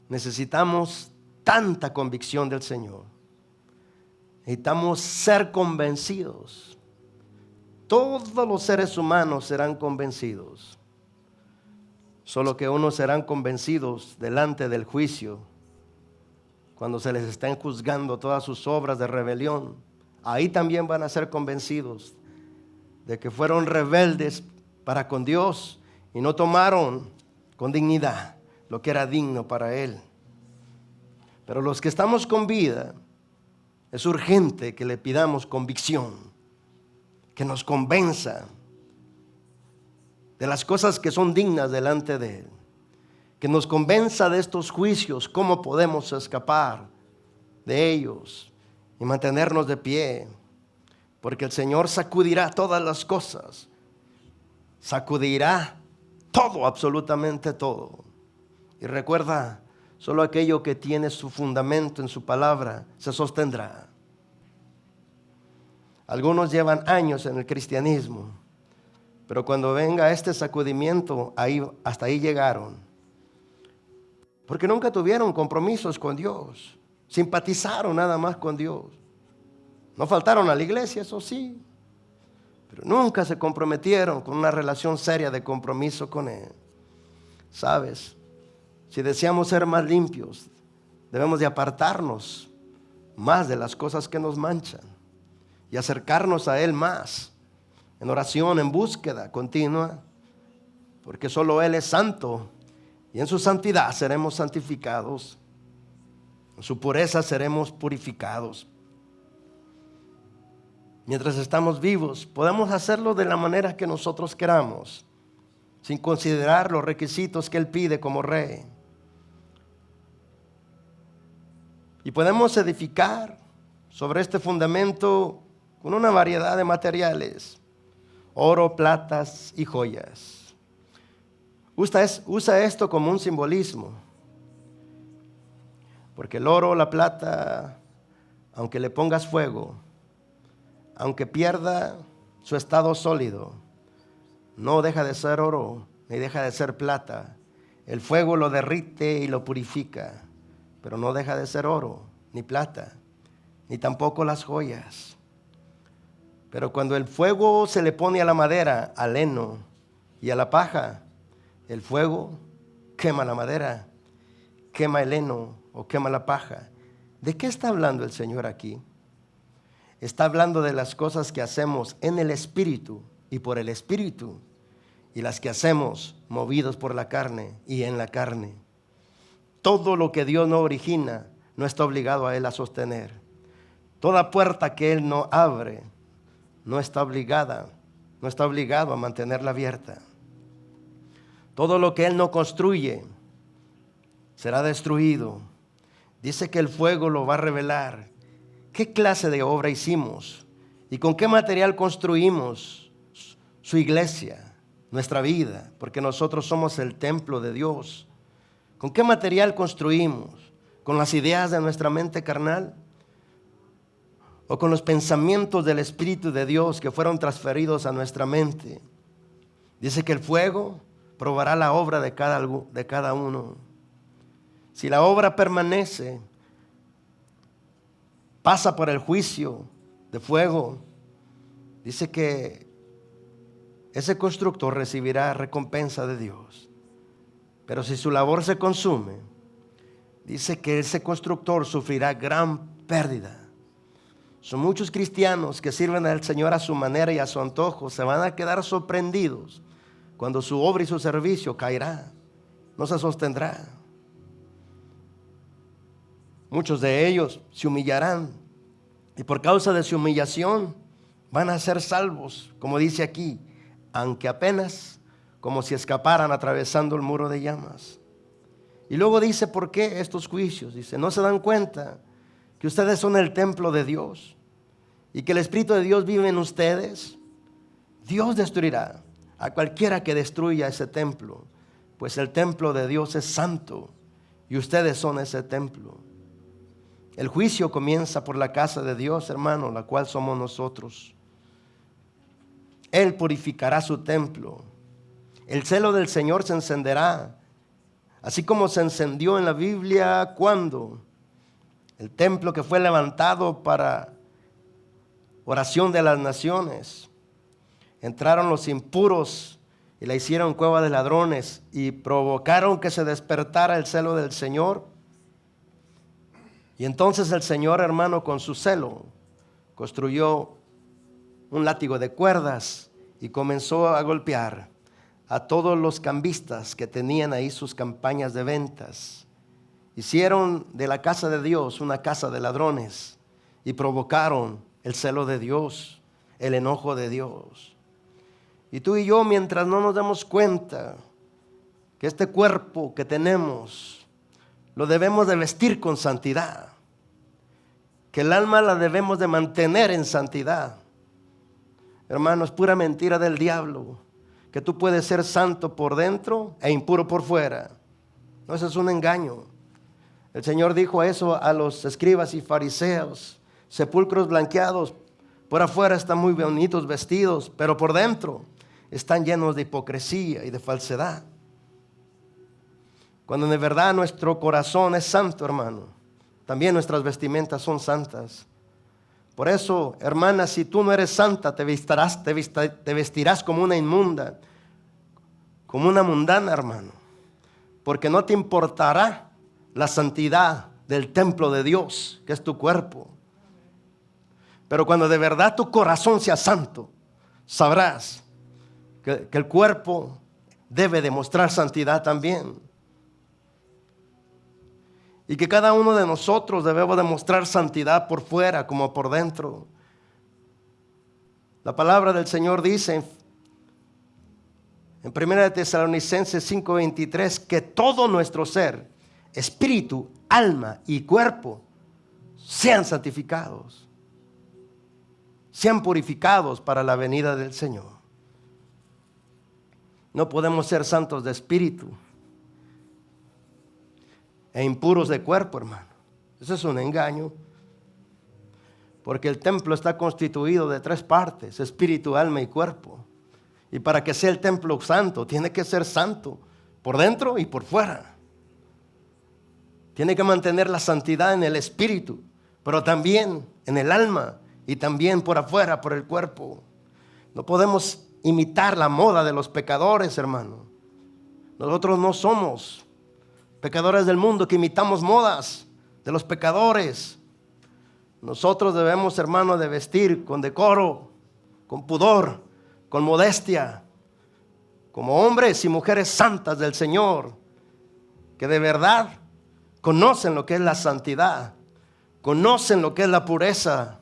Necesitamos tanta convicción del Señor. Necesitamos ser convencidos. Todos los seres humanos serán convencidos. Solo que unos serán convencidos delante del juicio, cuando se les estén juzgando todas sus obras de rebelión. Ahí también van a ser convencidos de que fueron rebeldes para con Dios y no tomaron con dignidad lo que era digno para Él. Pero los que estamos con vida, es urgente que le pidamos convicción, que nos convenza de las cosas que son dignas delante de Él, que nos convenza de estos juicios, cómo podemos escapar de ellos y mantenernos de pie, porque el Señor sacudirá todas las cosas, sacudirá todo, absolutamente todo. Y recuerda, solo aquello que tiene su fundamento en su palabra se sostendrá. Algunos llevan años en el cristianismo, Pero cuando venga este sacudimiento, hasta ahí llegaron. Porque nunca tuvieron compromisos con Dios. Simpatizaron nada más con Dios. No faltaron a la iglesia, eso sí. Pero nunca se comprometieron con una relación seria de compromiso con Él. ¿Sabes? Si deseamos ser más limpios, debemos de apartarnos más de las cosas que nos manchan y acercarnos a Él más en oración, en búsqueda continua, porque solo Él es santo y en su santidad seremos santificados, en su pureza seremos purificados. Mientras estamos vivos, podemos hacerlo de la manera que nosotros queramos, sin considerar los requisitos que Él pide como rey. Y podemos edificar sobre este fundamento con una variedad de materiales: oro, platas y joyas. Usa esto como un simbolismo, porque el oro, la plata, aunque le pongas fuego, aunque pierda su estado sólido, no deja de ser oro ni deja de ser plata. El fuego lo derrite y lo purifica, pero no deja de ser oro ni plata, ni tampoco las joyas. Pero cuando el fuego se le pone a la madera, al heno y a la paja, el fuego quema la madera, quema el heno o quema la paja. ¿De qué está hablando el Señor aquí? Está hablando de las cosas que hacemos en el Espíritu y por el Espíritu, y las que hacemos movidos por la carne y en la carne. Todo lo que Dios no origina, no está obligado a Él a sostener. Toda puerta que Él no abre, no está obligado a mantenerla abierta. Todo lo que Él no construye será destruido. Dice que el fuego lo va a revelar. ¿Qué clase de obra hicimos? ¿Y con qué material construimos su iglesia, nuestra vida? Porque nosotros somos el templo de Dios. ¿Con qué material construimos? ¿Con las ideas de nuestra mente carnal? ¿O con los pensamientos del Espíritu de Dios que fueron transferidos a nuestra mente? Dice que el fuego probará la obra de cada uno. Si la obra permanece, pasa por el juicio de fuego, dice que ese constructor recibirá recompensa de Dios. Pero si su labor se consume, dice que ese constructor sufrirá gran pérdida. Son muchos cristianos que sirven al Señor a su manera y a su antojo. Se van a quedar sorprendidos cuando su obra y su servicio caerá, no se sostendrá. Muchos de ellos se humillarán y por causa de su humillación van a ser salvos, como dice aquí, aunque apenas, como si escaparan atravesando el muro de llamas. Y luego dice, ¿por qué estos juicios? Dice, ¿no se dan cuenta que ustedes son el templo de Dios y que el Espíritu de Dios vive en ustedes? Dios destruirá a cualquiera que destruya ese templo, pues el templo de Dios es santo y ustedes son ese templo. El juicio comienza por la casa de Dios, hermano, la cual somos nosotros. Él purificará su templo. El celo del Señor se encenderá, así como se encendió en la Biblia cuando el templo que fue levantado para oración de las naciones, entraron los impuros y la hicieron cueva de ladrones y provocaron que se despertara el celo del Señor. Y entonces el Señor, hermano, con su celo, construyó un látigo de cuerdas y comenzó a golpear a todos los cambistas que tenían ahí sus campañas de ventas. Hicieron de la casa de Dios una casa de ladrones y provocaron el celo de Dios, el enojo de Dios. Y tú y yo, mientras no nos demos cuenta que este cuerpo que tenemos lo debemos de vestir con santidad, que el alma la debemos de mantener en santidad. Hermano, es pura mentira del diablo que tú puedes ser santo por dentro e impuro por fuera. No, eso es un engaño. El Señor dijo eso a los escribas y fariseos: sepulcros blanqueados, por afuera están muy bonitos vestidos, pero por dentro están llenos de hipocresía y de falsedad. Cuando de verdad nuestro corazón es santo, hermano, también nuestras vestimentas son santas. Por eso, hermana, si tú no eres santa, te vestirás como una inmunda, como una mundana, hermano, porque no te importará la santidad del templo de Dios, que es tu cuerpo. Pero cuando de verdad tu corazón sea santo, sabrás que el cuerpo debe demostrar santidad también. Y que cada uno de nosotros debemos demostrar santidad por fuera como por dentro. La palabra del Señor dice en 1 Tesalonicenses 5:23 que todo nuestro ser, espíritu, alma y cuerpo sean santificados, sean purificados para la venida del Señor. No podemos ser santos de espíritu e impuros de cuerpo, hermano. Eso es un engaño. Porque el templo está constituido de 3 partes: espíritu, alma y cuerpo. Y para que sea el templo santo, tiene que ser santo por dentro y por fuera. Tiene que mantener la santidad en el espíritu, pero también en el alma y también por afuera, por el cuerpo. No podemos imitar la moda de los pecadores, hermano. Nosotros no somos pecadores del mundo que imitamos modas de los pecadores. Nosotros debemos, hermano, de vestir con decoro, con pudor, con modestia, como hombres y mujeres santas del Señor, que de verdad conocen lo que es la santidad, conocen lo que es la pureza.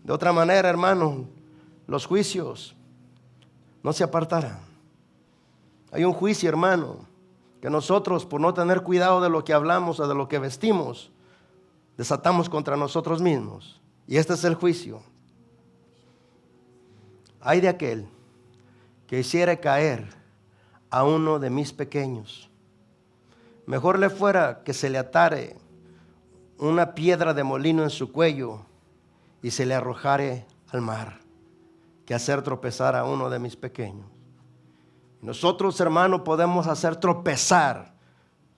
De otra manera, hermano, los juicios no se apartarán. Hay un juicio, hermano, que nosotros, por no tener cuidado de lo que hablamos o de lo que vestimos, desatamos contra nosotros mismos. Y este es el juicio. Ay de aquel que hiciera caer a uno de mis pequeños. Mejor le fuera que se le atare una piedra de molino en su cuello y se le arrojare al mar, que hacer tropezar a uno de mis pequeños. Nosotros, hermanos, podemos hacer tropezar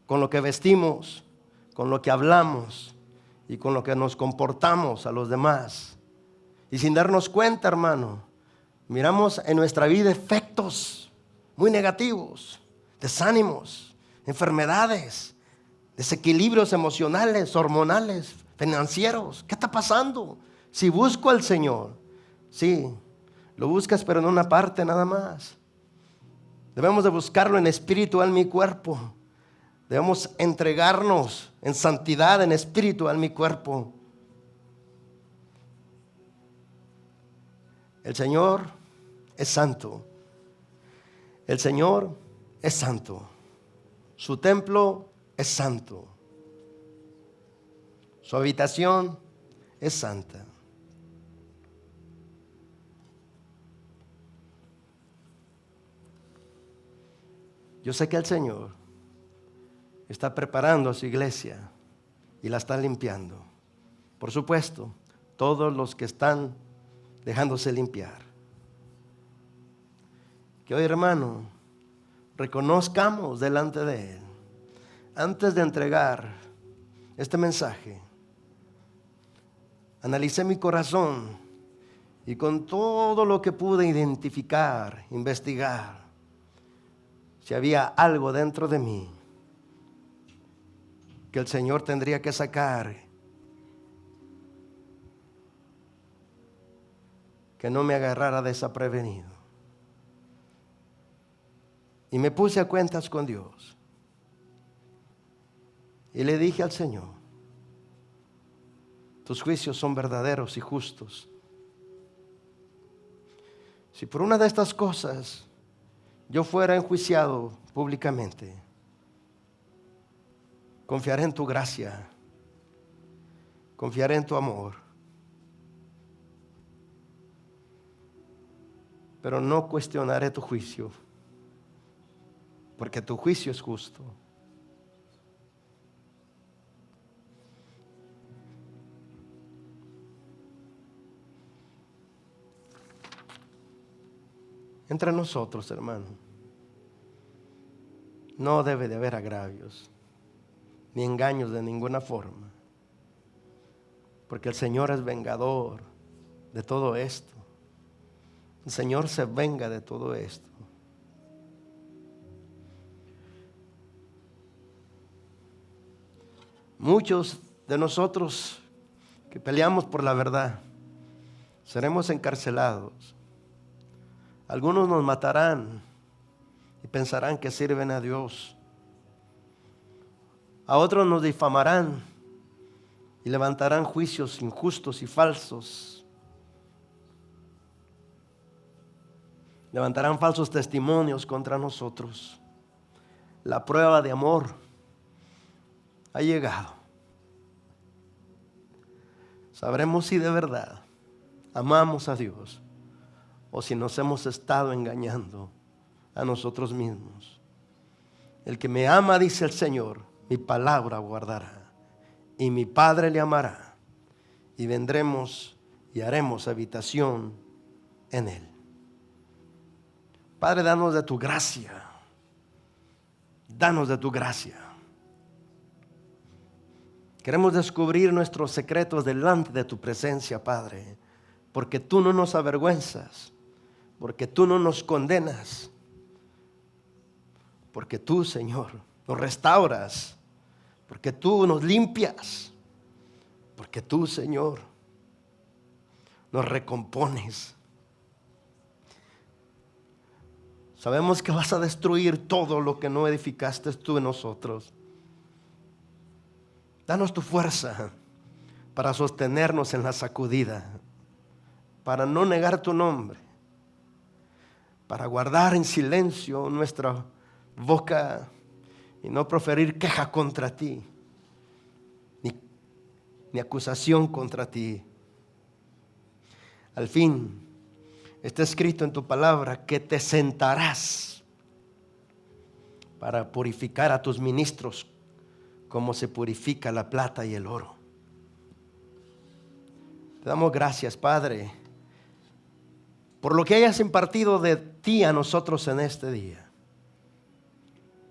con lo que vestimos, con lo que hablamos y con lo que nos comportamos a los demás. Y sin darnos cuenta, hermano, miramos en nuestra vida efectos muy negativos, desánimos, enfermedades, desequilibrios emocionales, hormonales, financieros. ¿Qué está pasando? Si busco al Señor, sí, lo buscas, pero en una parte nada más. Debemos de buscarlo en espíritu, alma y cuerpo. Debemos entregarnos en santidad, en espíritu, alma y cuerpo. El Señor es santo. El Señor es santo. Su templo es santo. Su habitación es santa. Yo sé que el Señor está preparando a su iglesia y la está limpiando. Por supuesto, todos los que están dejándose limpiar. Que hoy, hermano, reconozcamos delante de Él, antes de entregar este mensaje, analicé mi corazón y con todo lo que pude identificar, investigar, si había algo dentro de mí que el Señor tendría que sacar, que no me agarrara desaprevenido. Y me puse a cuentas con Dios. Y le dije al Señor: tus juicios son verdaderos y justos. Si por una de estas cosas yo fuera enjuiciado públicamente, confiaré en tu gracia, confiaré en tu amor, pero no cuestionaré tu juicio, porque tu juicio es justo. Entre nosotros, hermano, no debe de haber agravios, ni engaños de ninguna forma. Porque el Señor es vengador de todo esto. El Señor se venga de todo esto. Muchos de nosotros que peleamos por la verdad seremos encarcelados. Algunos nos matarán y pensarán que sirven a Dios. A otros nos difamarán y levantarán juicios injustos y falsos. Levantarán falsos testimonios contra nosotros. La prueba de amor ha llegado. Sabremos si de verdad amamos a Dios o si nos hemos estado engañando a nosotros mismos. El que me ama, dice el Señor, mi palabra guardará, y mi Padre le amará, y vendremos y haremos habitación en él. Padre, danos de tu gracia. Danos de tu gracia. Queremos descubrir nuestros secretos delante de tu presencia, Padre, porque tú no nos avergüenzas, porque tú no nos condenas, porque tú, Señor, nos restauras, porque tú nos limpias, porque tú, Señor, nos recompones. Sabemos que vas a destruir todo lo que no edificaste tú en nosotros. Danos tu fuerza para sostenernos en la sacudida, para no negar tu nombre, para guardar en silencio nuestra boca y no proferir queja contra ti, ni acusación contra ti. Al fin, está escrito en tu palabra que te sentarás para purificar a tus ministros como se purifica la plata y el oro. Te damos gracias, Padre, por lo que hayas impartido de ti a nosotros en este día.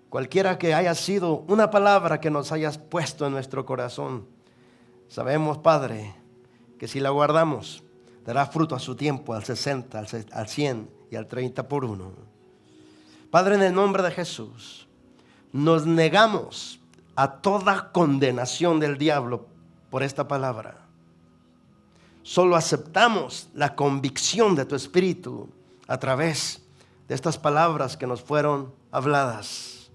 Cualquiera que haya sido una palabra que nos hayas puesto en nuestro corazón, sabemos, Padre, que si la guardamos, dará fruto a su tiempo, al 60, al 100 y al 30 por uno. Padre, en el nombre de Jesús, nos negamos a toda condenación del diablo por esta palabra. Solo aceptamos la convicción de tu Espíritu a través de estas palabras que nos fueron habladas.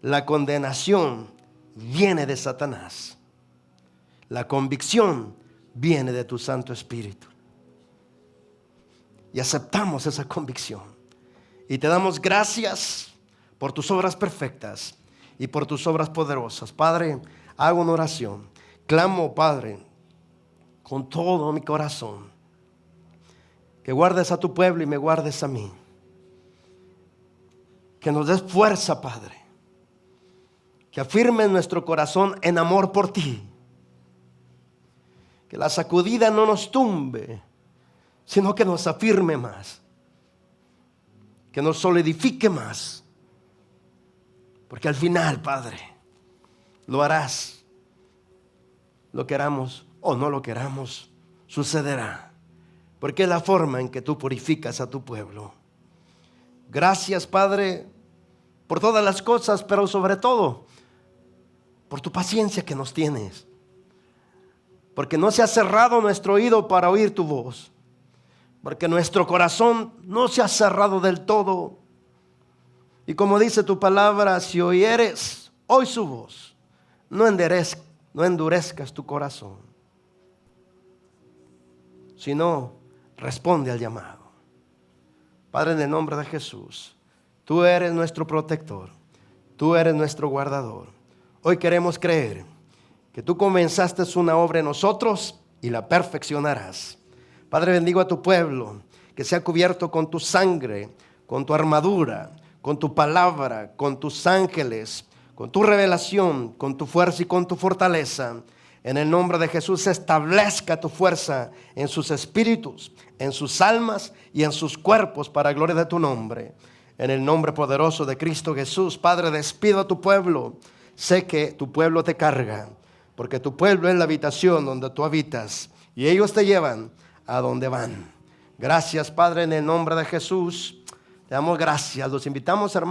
La condenación viene de Satanás. La convicción viene de tu Santo Espíritu. Y aceptamos esa convicción. Y te damos gracias por tus obras perfectas y por tus obras poderosas. Padre, hago una oración. Clamo, Padre, con todo mi corazón, que guardes a tu pueblo y me guardes a mí. Que nos des fuerza, Padre. Que afirmes nuestro corazón en amor por ti. Que la sacudida no nos tumbe, sino que nos afirme más. Que nos solidifique más. Porque al final, Padre, lo harás. Lo queramos o no lo queramos, sucederá. Porque es la forma en que tú purificas a tu pueblo. Gracias, Padre, por todas las cosas, pero sobre todo por tu paciencia que nos tienes. Porque no se ha cerrado nuestro oído para oír tu voz. Porque nuestro corazón no se ha cerrado del todo. Y como dice tu palabra, si oyeres hoy su voz, no endurezcas tu corazón, sino responde al llamado. Padre, en el nombre de Jesús, tú eres nuestro protector, tú eres nuestro guardador. Hoy queremos creer que tú comenzaste una obra en nosotros y la perfeccionarás. Padre, bendigo a tu pueblo, que sea cubierto con tu sangre, con tu armadura, con tu palabra, con tus ángeles, con tu revelación, con tu fuerza y con tu fortaleza. En el nombre de Jesús se establezca tu fuerza en sus espíritus, en sus almas y en sus cuerpos para gloria de tu nombre. En el nombre poderoso de Cristo Jesús, Padre, despido a tu pueblo. Sé que tu pueblo te carga, porque tu pueblo es la habitación donde tú habitas y ellos te llevan a donde van. Gracias, Padre, en el nombre de Jesús. Te damos gracias. Los invitamos, hermanos.